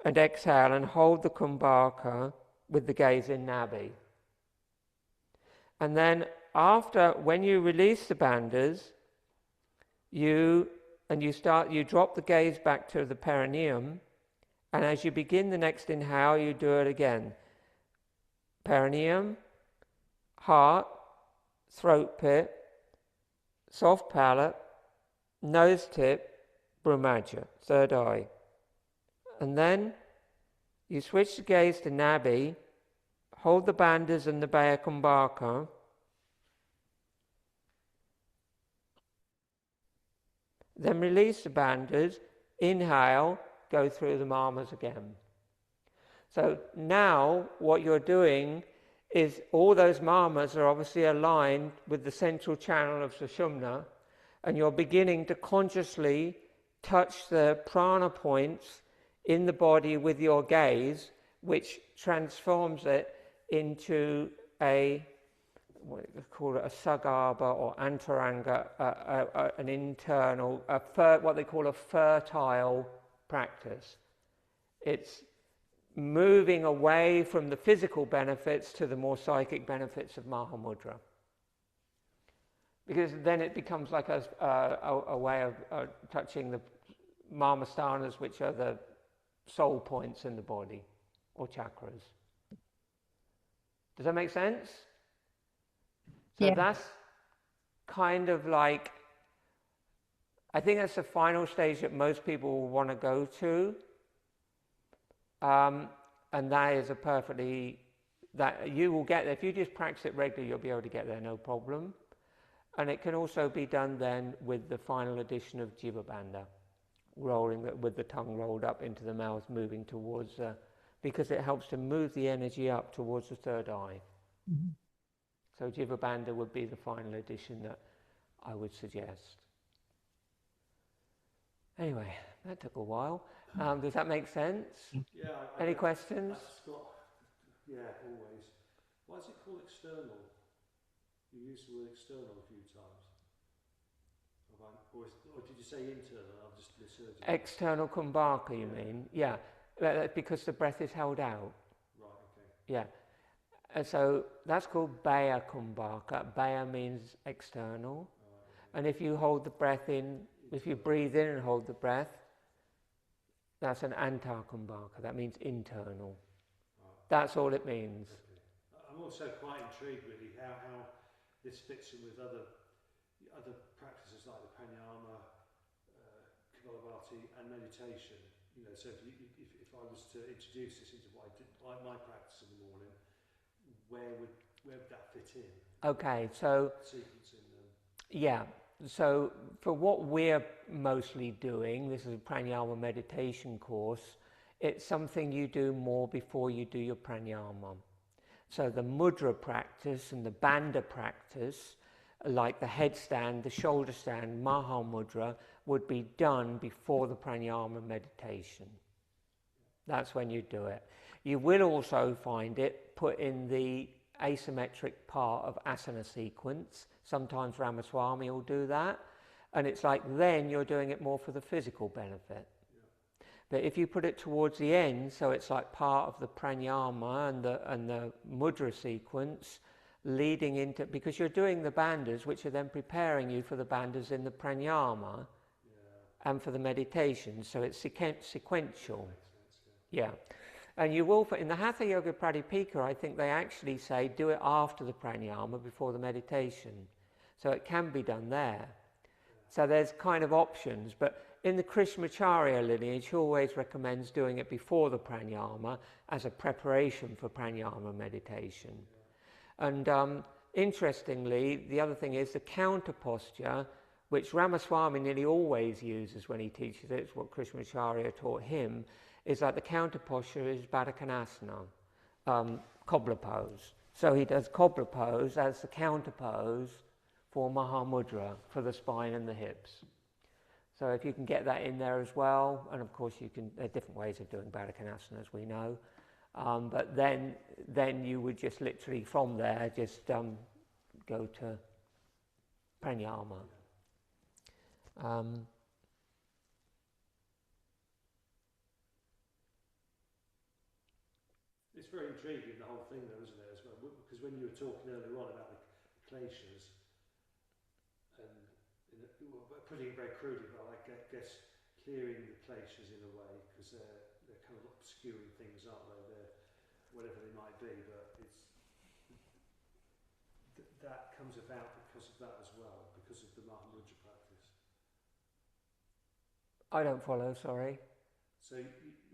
and exhale and hold the kumbhaka with the gaze in nabhi. And then when you release the bandhas, you drop the gaze back to the perineum, and as you begin the next inhale, you do it again. Perineum, heart, throat pit, soft palate, nose tip, Brahmaja, third eye. And then you switch the gaze to nabhi, hold the bandhas and the Baya Kumbhaka, then release the bandhas, inhale, go through the mamas again. So now what you're doing is all those mamas are obviously aligned with the central channel of Sushumna, and you're beginning to consciously touch the prana points in the body with your gaze, which transforms it into what they call it, a sagarbha or antaranga, an internal, what they call a fertile practice. It's moving away from the physical benefits to the more psychic benefits of Maha Mudra. Because then it becomes like a way of touching the marmasthanas, which are the soul points in the body, or chakras. Does that make sense? So that's kind of like, I think that's the final stage that most people will want to go to. And that is that you will get there. If you just practice it regularly, you'll be able to get there, no problem. And it can also be done then with the final addition of Jiva Bandha, rolling with the tongue rolled up into the mouth, moving towards, because it helps to move the energy up towards the third eye. Mm-hmm. So Jiva Bandha would be the final addition that I would suggest. Anyway, that took a while. Does that make sense? Yeah. Any questions? Yeah, always. Why is it called external? You used the word external a few times. Or did you say internal? I've just misheard you. External kumbhaka, you mean? Yeah, because the breath is held out. Right, okay. Yeah. So that's called Baya kumbhaka. Baya means external. Okay. And if you hold the breath in, if you breathe in and hold the breath, that's an antar kumbhaka. That means internal. Right. That's all it means. Okay. I'm also quite intrigued really how this fits in with other practices like the pranayama, Kapalabhati and meditation. You know, so if I was to introduce this into what I did, like my practice in the morning, where would that fit in? Okay, so Sequencing them. Yeah, so for what we're mostly doing, this is a pranayama meditation course, it's something you do more before you do your pranayama. So the mudra practice and the bandha practice, like the headstand, the shoulder stand, Maha Mudra, would be done before the pranayama meditation. That's when you do it. You will also find it put in the asymmetric part of asana sequence. Sometimes Ramaswamy will do that, and it's like then you're doing it more for the physical benefit. Yeah. But if you put it towards the end, so it's like part of the pranayama and the mudra sequence, leading into, because you're doing the bandhas, which are then preparing you for the bandhas in the pranayama and for the meditation. So it's sequential. Yeah. And you will, in the Hatha Yoga Pradipika, I think they actually say do it after the pranayama, before the meditation. So it can be done there. So there's kind of options, but in the Krishnamacharya lineage, he always recommends doing it before the pranayama as a preparation for pranayama meditation. And interestingly, the other thing is the counter posture, which Ramaswamy nearly always uses when he teaches it, it's what Krishnamacharya taught him, is that the counter posture is Baddha, cobbler pose. So he does cobbler pose as the counter pose for Maha Mudra, for the spine and the hips. So if you can get that in there as well, and of course you can, there are different ways of doing Baddha, as we know, but then you would just literally from there just go to pranayama. It's very intriguing, the whole thing though, isn't it, as well? Because when you were talking earlier on about the kleshas, and putting it very crudely, but I guess clearing the kleshas in a way, because they're kind of obscuring things, aren't they? They're whatever they might be, but that comes about because of that as well, because of the Maha Mudra practice. I don't follow, sorry. So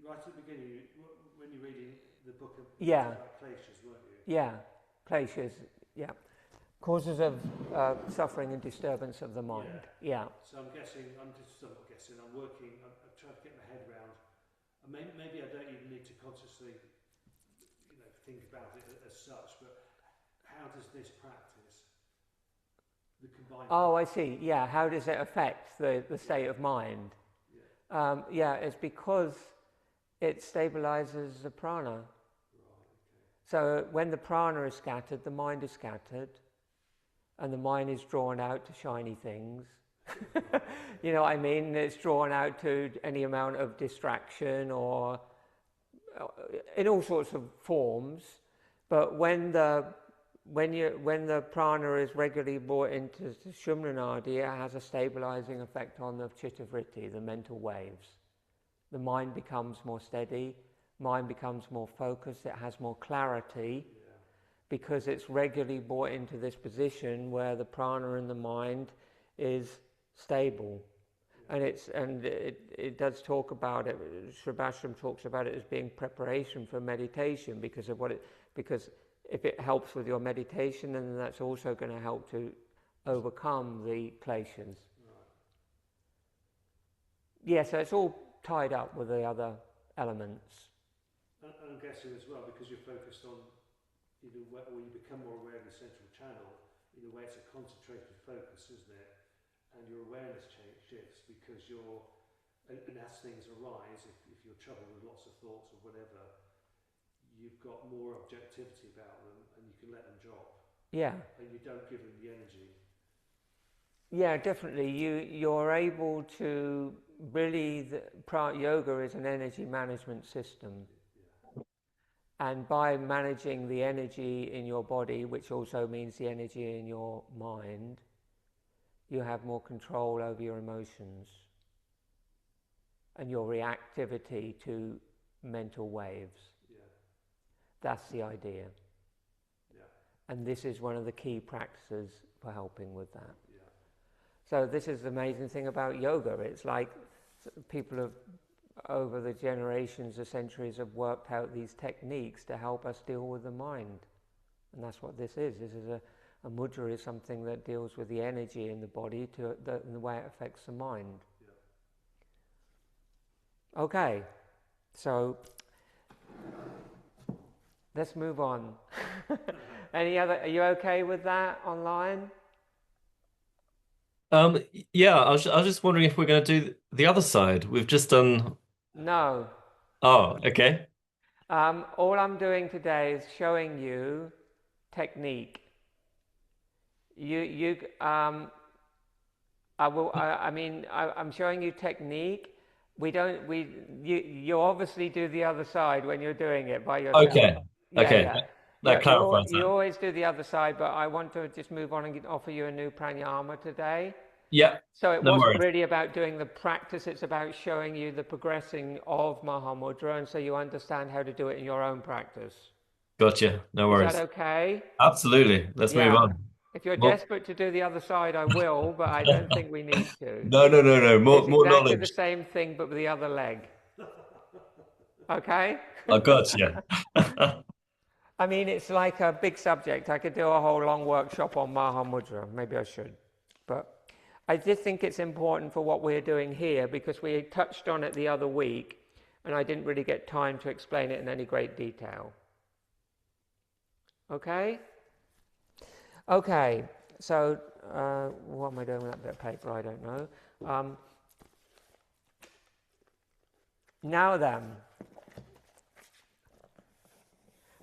right at the beginning, when you're reading the book of about kleshas, weren't you? Yeah, kleshas, yeah. Causes of suffering and disturbance of the mind. Yeah. So I'm guessing, I'm trying to get my head around, and maybe I don't even need to consciously, think about it as such, but how does this practice, the combined... Oh, I see, yeah, how does it affect the state of mind? Yeah. It's because it stabilizes the prana. Right, okay. So when the prana is scattered, the mind is scattered, and the mind is drawn out to shiny things. You know what I mean? It's drawn out to any amount of distraction or in all sorts of forms. But when the prana is regularly brought into the Shumranadi, it has a stabilizing effect on the chittavritti, the mental waves. The mind becomes more steady, mind becomes more focused, it has more clarity, because it's regularly brought into this position where the prana in the mind is stable. And it does talk about it, Sribashram talks about it as being preparation for meditation because if it helps with your meditation, then that's also going to help to overcome the kleshas. Yeah, so it's all tied up with the other elements. And I'm guessing as well, because you're focused on, where you become more aware of the central channel, in a way it's a concentrated focus, isn't it? And your awareness shifts because and as things arise, if you're troubled with lots of thoughts or whatever, you've got more objectivity about them and you can let them drop. Yeah. And you don't give them the energy. Yeah, definitely. You're able to really, yoga is an energy management system. Yeah. And by managing the energy in your body, which also means the energy in your mind, you have more control over your emotions and your reactivity to mental waves. Yeah. That's the idea. Yeah. And this is one of the key practices for helping with that. Yeah. So this is the amazing thing about yoga. It's like people have, over the generations, the centuries, have worked out these techniques to help us deal with the mind. And that's what this is. This is a mudra is something that deals with the energy in the body and the way it affects the mind. Yeah. Okay, so let's move on. Are you okay with that online? Yeah, I was just wondering if we're going to do the other side. We've just done. No. Oh, okay. All I'm doing today is showing you technique. I'm showing you technique. You obviously do the other side when you're doing it by yourself. Okay. Yeah, okay. Yeah. That clarifies you always do the other side, but I want to just move on and offer you a new pranayama today. Yeah. So it wasn't really about doing the practice, it's about showing you the progressing of Maha Mudra, and so you understand how to do it in your own practice. Gotcha. No worries. Is that okay? Absolutely. Let's move on. If you're desperate to do the other side, I will, but I don't think we need to. No. More exactly knowledge. The same thing, but with the other leg. Okay? I gotcha. I mean, it's like a big subject. I could do a whole long workshop on Maha Mudra. Maybe I should. But I just think it's important for what we're doing here because we touched on it the other week and I didn't really get time to explain it in any great detail. Okay? Okay, so what am I doing with that bit of paper? I don't know. Now then,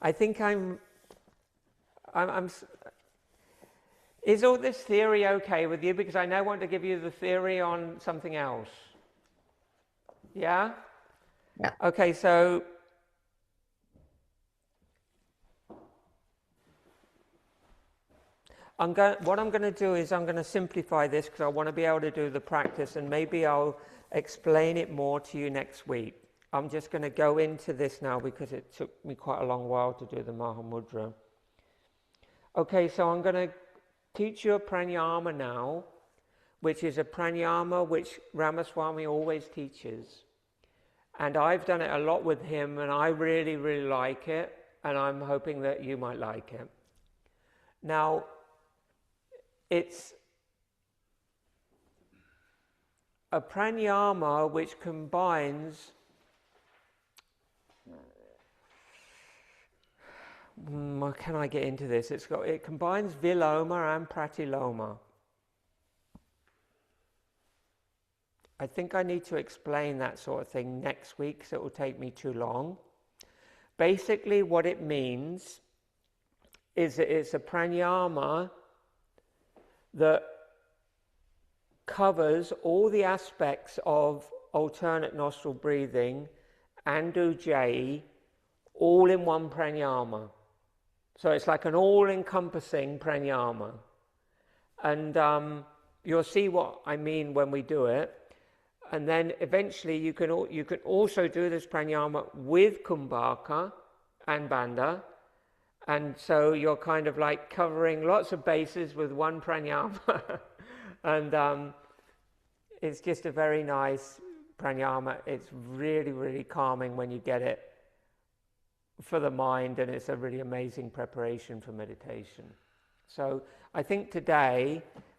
I think is all this theory okay with you? Because I now want to give you the theory on something else. Yeah? Yeah. Okay, so what I'm going to do is I'm going to simplify this because I want to be able to do the practice and maybe I'll explain it more to you next week. I'm just going to go into this now because it took me quite a long while to do the Maha Mudra. Okay, so I'm going to teach you a pranayama now, which is a pranayama which Ramaswamy always teaches. And I've done it a lot with him and I really, really like it. And I'm hoping that you might like it. Now, it's a pranayama which combines can I get into this? It combines Viloma and Pratiloma. I think I need to explain that sort of thing next week because it will take me too long. Basically what it means is that it's a pranayama that covers all the aspects of alternate nostril breathing and Ujjayi all in one pranayama. So it's like an all-encompassing pranayama. And you'll see what I mean when we do it. And then eventually you can also do this pranayama with kumbhaka and bandha. And so you're kind of like covering lots of bases with one pranayama. And it's just a very nice pranayama. It's really, really calming when you get it for the mind, and it's a really amazing preparation for meditation. So I think today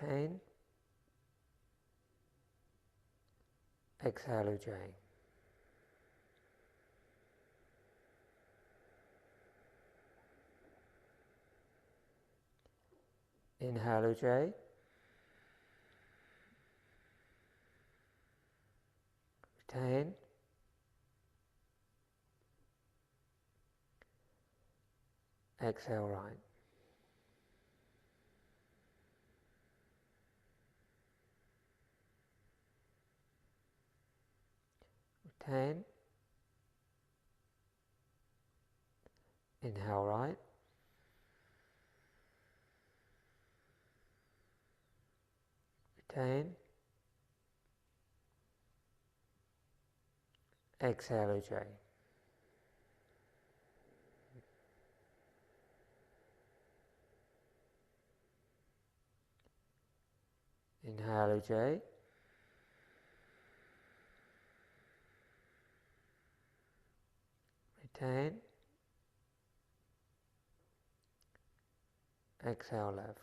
Retain. Exhale, Ujjayi. Inhale, Ujjayi. Retain. Exhale, right. Retain. Inhale, right. Retain. Exhale, Ujjayi. Inhale, Ujjayi. Retain. Exhale, left.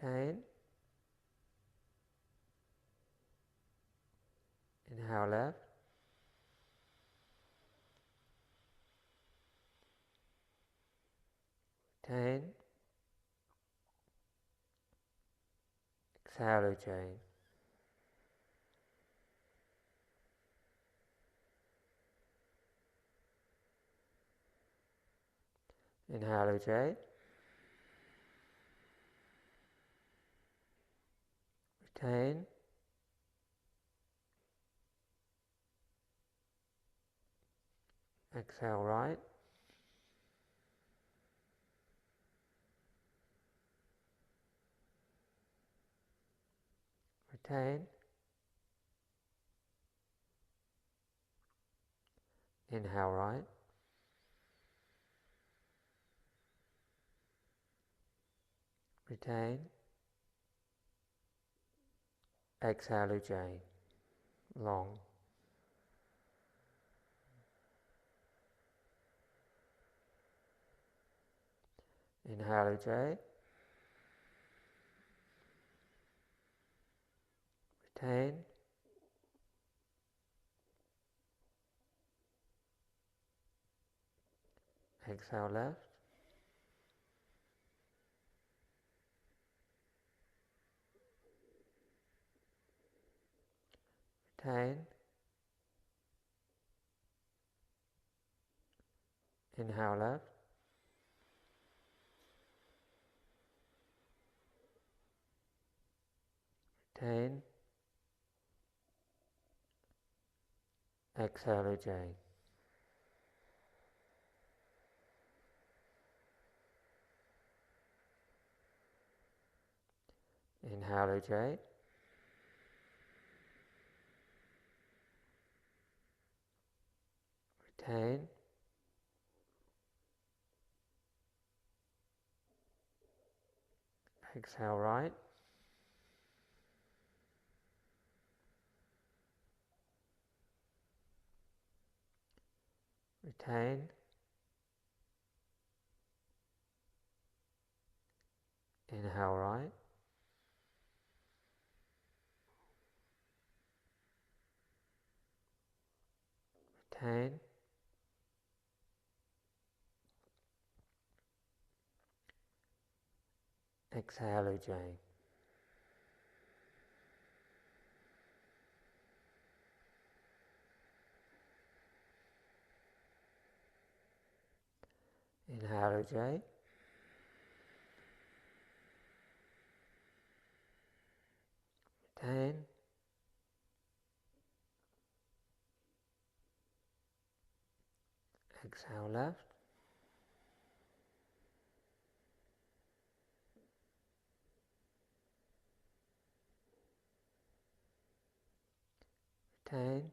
Retain. Inhale, left. Retain. Exhale, Ujjayi. Inhale, Ujjayi. Retain. Exhale, right. Retain. Inhale, right. Retain. Exhale, Ujjayi. Long. Inhale, Ujjayi. Retain. Exhale, left. Retain. Inhale, left. Retain. Exhale, Ujjayi. Inhale, Ujjayi. Retain. Exhale, right. Retain. Inhale, right. Retain. Exhale, Ujjayi. Inhale, Ujjayi. Retain. Exhale, left. Retain.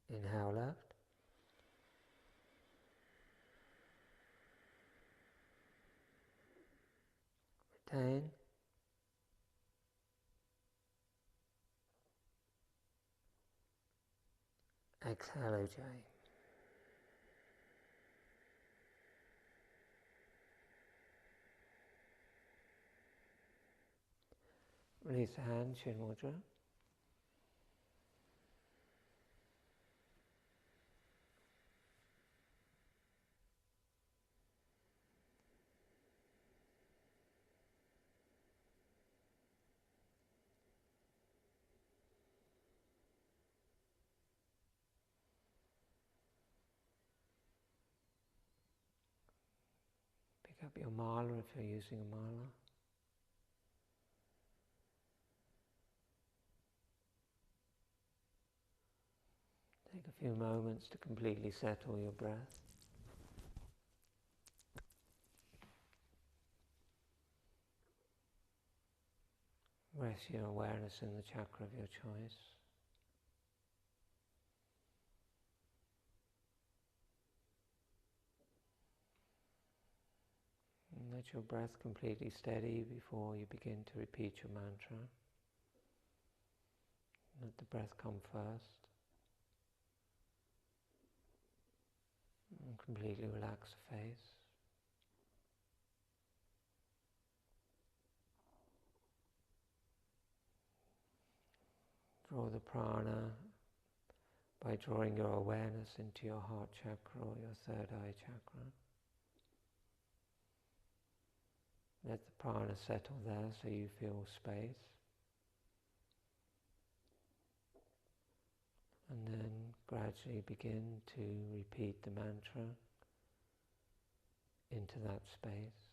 Inhale, left. Retain. Exhale, Ujjayi. Release the hand, Chin Mudra. Pick up your mala if you're using a mala. Take a few moments to completely settle your breath. Rest your awareness in the chakra of your choice. And let your breath completely steady before you begin to repeat your mantra. Let the breath come first. And completely relax the face. Draw the prana by drawing your awareness into your heart chakra or your third eye chakra. Let the prana settle there so you feel space. And then gradually begin to repeat the mantra into that space.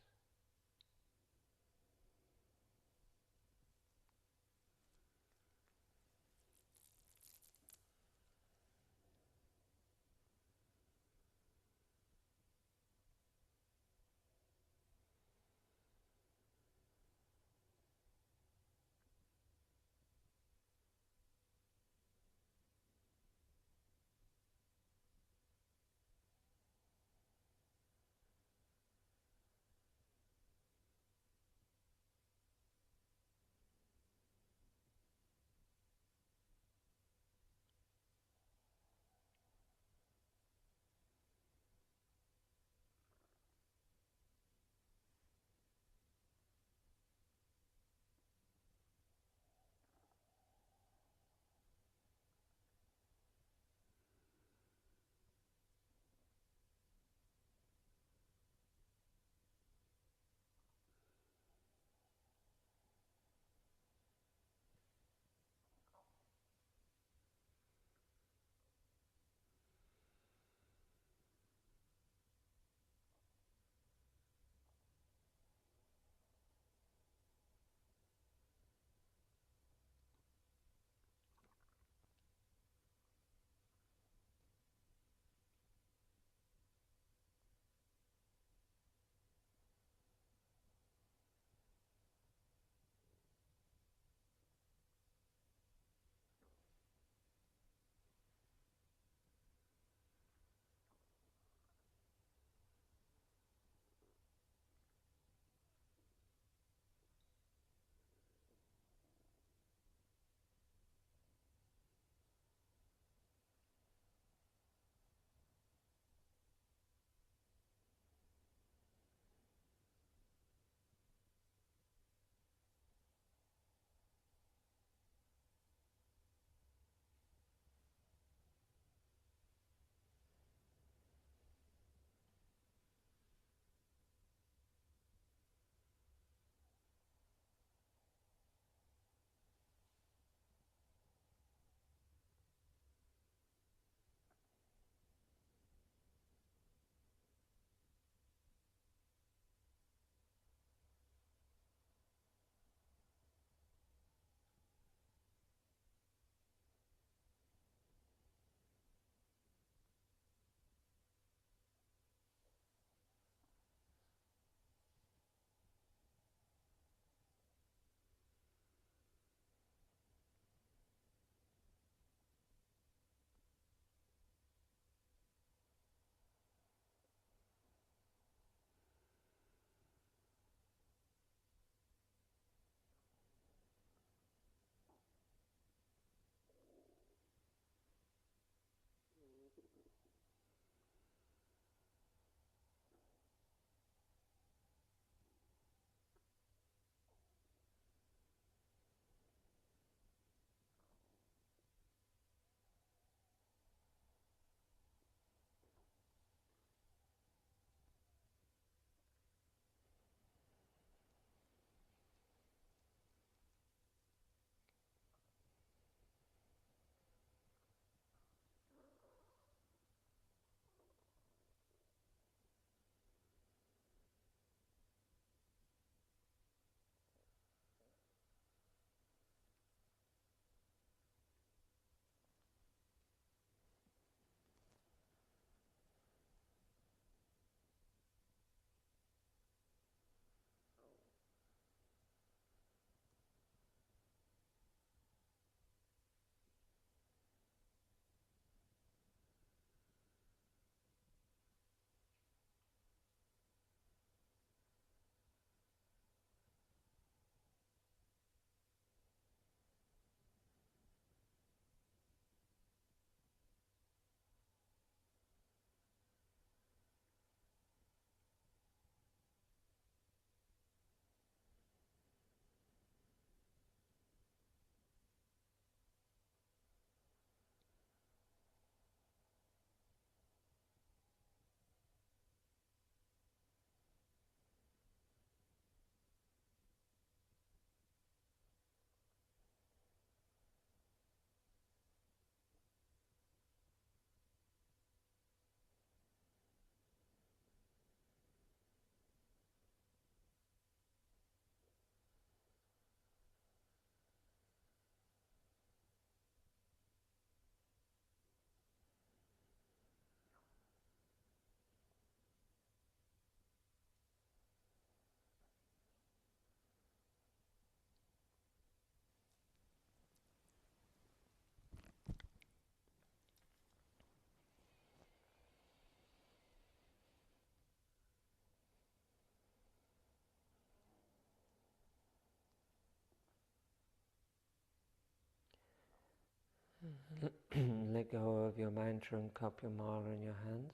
Let go of your mantra and cup your mala in your hands.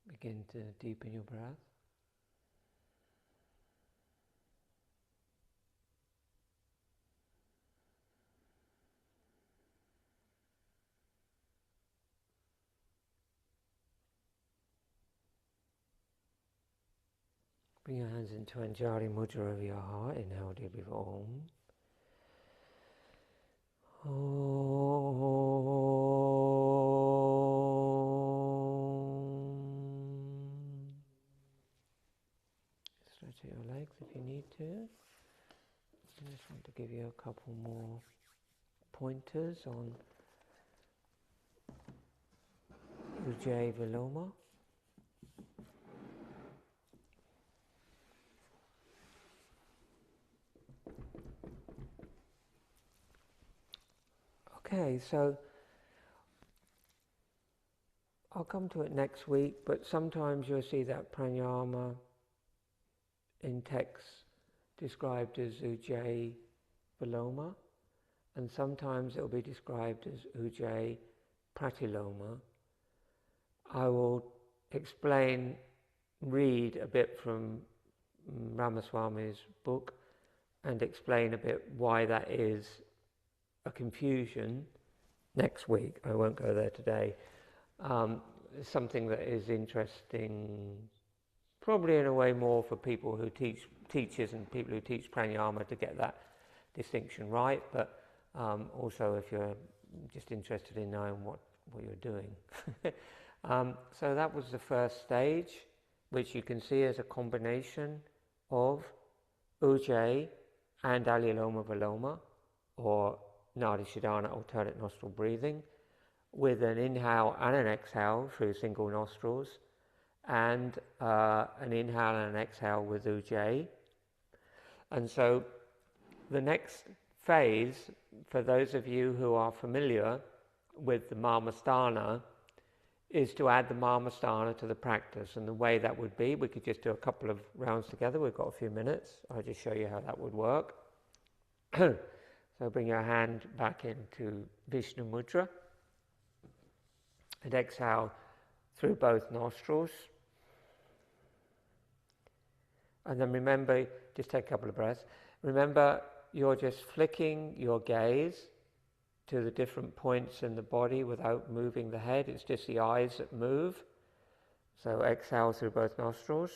Begin to deepen your breath. Bring your hands into Anjali Mudra over your heart. Inhale deeply for Om. Stretch out your legs if you need to. I just want to give you a couple more pointers on Ujjayi Viloma. Okay, so I'll come to it next week, but sometimes you'll see that pranayama in texts described as Ujjayi Viloma, and sometimes it will be described as Ujjayi Pratiloma. I will read a bit from Ramaswami's book and explain a bit why that is a confusion next week. I won't go there today. Something that is interesting, probably in a way more for people who teachers and people who teach pranayama to get that distinction right, but also if you're just interested in knowing what you're doing. So that was the first stage, which you can see as a combination of Ujjayi and Aliloma Viloma, or Nadi Shodhana, alternate nostril breathing, with an inhale and an exhale through single nostrils, and an inhale and an exhale with Ujjayi. And so the next phase, for those of you who are familiar with the Marmasthana, is to add the Marmasthana to the practice. And the way that would be, we could just do a couple of rounds together. We've got a few minutes. I'll just show you how that would work. So bring your hand back into Vishnu Mudra and exhale through both nostrils. And then remember, just take a couple of breaths. Remember, you're just flicking your gaze to the different points in the body without moving the head. It's just the eyes that move. So exhale through both nostrils.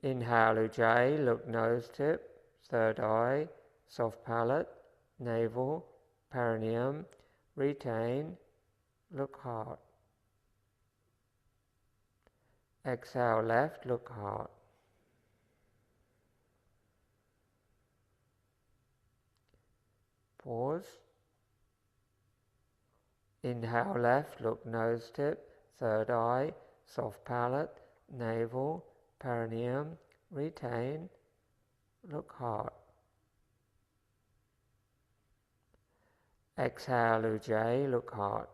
Inhale Ujjayi, look nose tip, third eye, soft palate, navel, perineum, retain, look heart. Exhale left, look heart. Pause. Inhale left, look nose tip, third eye, soft palate, navel, perineum, retain, look heart. Exhale Ujjayi, look heart.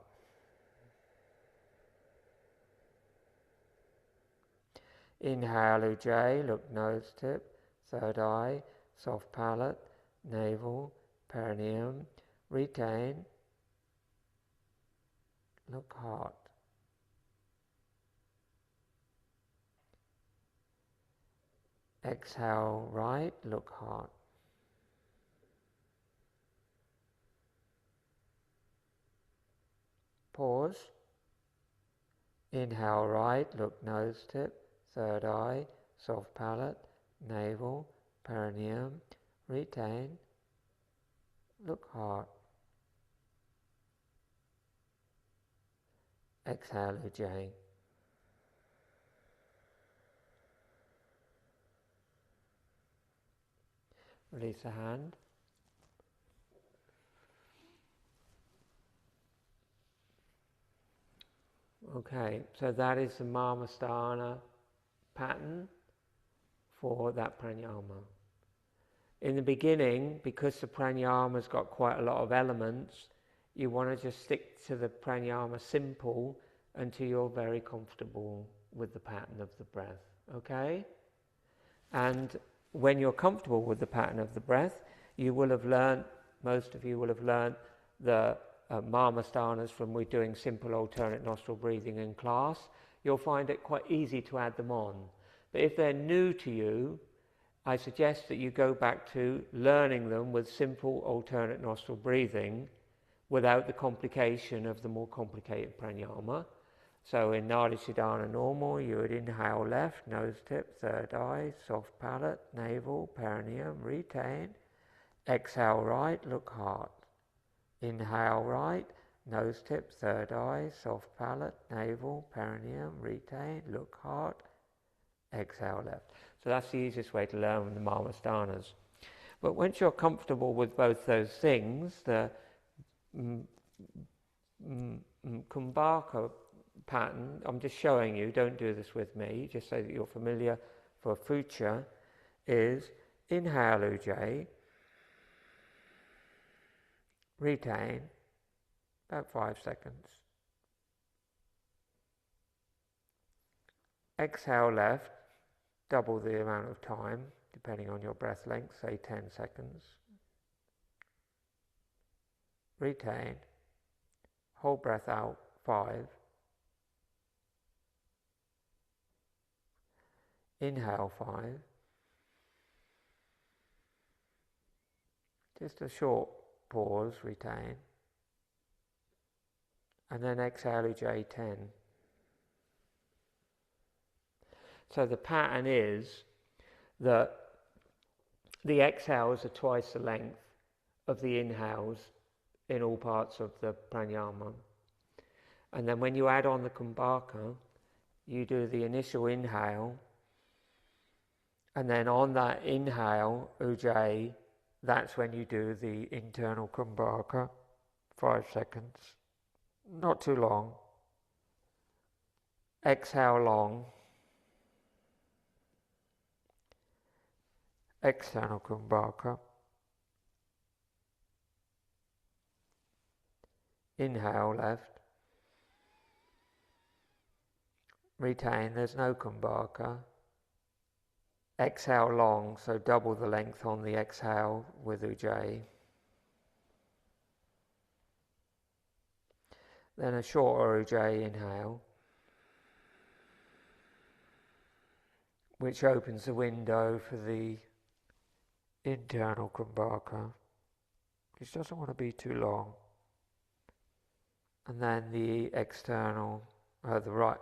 Inhale Ujjayi, look nose tip, third eye, soft palate, navel, perineum, retain, look heart. Exhale right, look heart. Pause. Inhale right, look nose tip, third eye, soft palate, navel, perineum, retain, look heart. Exhale Ujjayi. Release the hand. Okay, so that is the Marmasthana pattern for that pranayama. In the beginning, because the pranayama's got quite a lot of elements, you want to just stick to the pranayama simple until you're very comfortable with the pattern of the breath, okay? And when you're comfortable with the pattern of the breath, you will have learned, most of you will have learned the Maha from we doing simple alternate nostril breathing in class. You'll find it quite easy to add them on. But if they're new to you, I suggest that you go back to learning them with simple alternate nostril breathing without the complication of the more complicated pranayama. So in Nadi Siddhana normal, you would inhale left, nose tip, third eye, soft palate, navel, perineum, retain. Exhale right, look heart. Inhale right, nose tip, third eye, soft palate, navel, perineum, retain, look heart. Exhale left. So that's the easiest way to learn the Maha. But once you're comfortable with both those things, the Kumbhaka pattern, I'm just showing you, don't do this with me, just so that you're familiar for future, is inhale Ujjayi, retain, about 5 seconds. Exhale left, double the amount of time, depending on your breath length, say 10 seconds. Retain, hold breath out, 5. Inhale 5. Just a short pause, retain. And then exhale Ujjayi 10. So the pattern is that the exhales are twice the length of the inhales in all parts of the pranayama. And then when you add on the Kumbhaka, you do the initial inhale, and then on that inhale, Ujjayi, that's when you do the internal Kumbhaka, 5 seconds. Not too long. Exhale long. External Kumbhaka. Inhale left. Retain, there's no Kumbhaka. Exhale long, so double the length on the exhale with Ujjayi. Then a shorter Ujjayi inhale, which opens the window for the internal Kumbhaka, which doesn't want to be too long. And then the external, the right,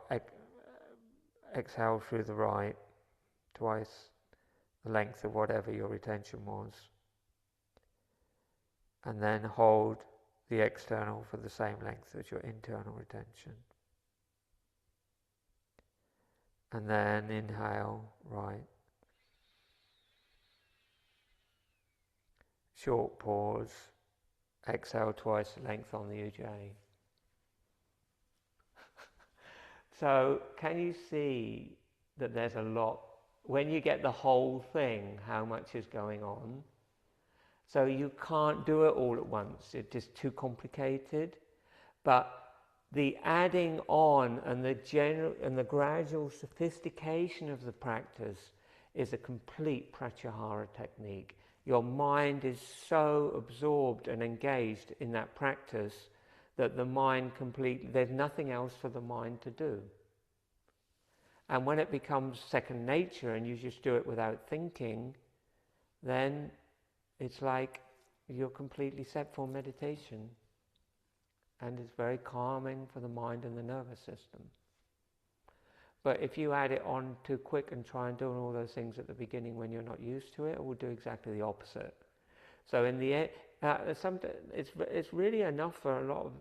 exhale through the right, twice the length of whatever your retention was. And then hold the external for the same length as your internal retention. And then inhale, right. Short pause, exhale twice the length on the Ujjayi. So can you see that there's a lot, when you get the whole thing, how much is going on? So you can't do it all at once, it's just too complicated. But the adding on and the gradual sophistication of the practice is a complete pratyahara technique. Your mind is so absorbed and engaged in that practice that the mind there's nothing else for the mind to do. And when it becomes second nature and you just do it without thinking, then it's like you're completely set for meditation. And it's very calming for the mind and the nervous system. But if you add it on too quick and try and do all those things at the beginning when you're not used to it will do exactly the opposite. So in the end, it's really enough for a lot of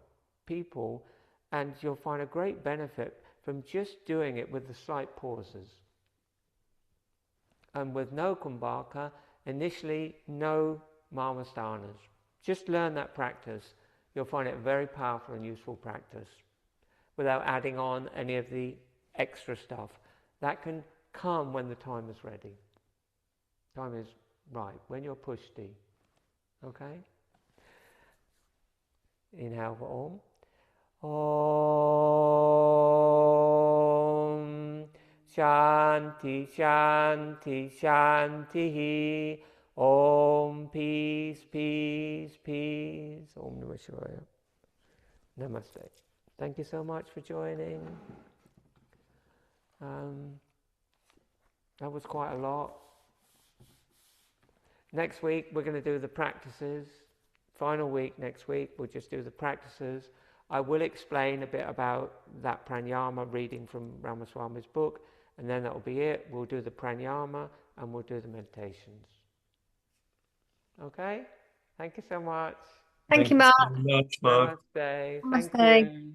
people, and you'll find a great benefit from just doing it with the slight pauses. And with no Kumbhaka, initially no Maha-Mudras. Just learn that practice. You'll find it a very powerful and useful practice without adding on any of the extra stuff. That can come when the time is ready. Time is right, when you're pushti. Okay? Inhale for Om. Om. Shanti, Shanti, Shanti. Om, peace, peace, peace. Om Namah Shivaya. Namaste. Thank you so much for joining. That was quite a lot. Next week we're going to do the practices. Final week next week we'll just do the practices. I will explain a bit about that pranayama reading from Ramaswami's book, and then that'll be it. We'll do the pranayama and we'll do the meditations. Okay? Thank you so much. Thank you, Mark. so much, Mark. Namaste. Namaste. Thank you.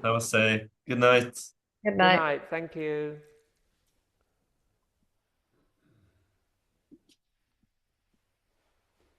Namaste. Good night. Good Good night. night. Thank you.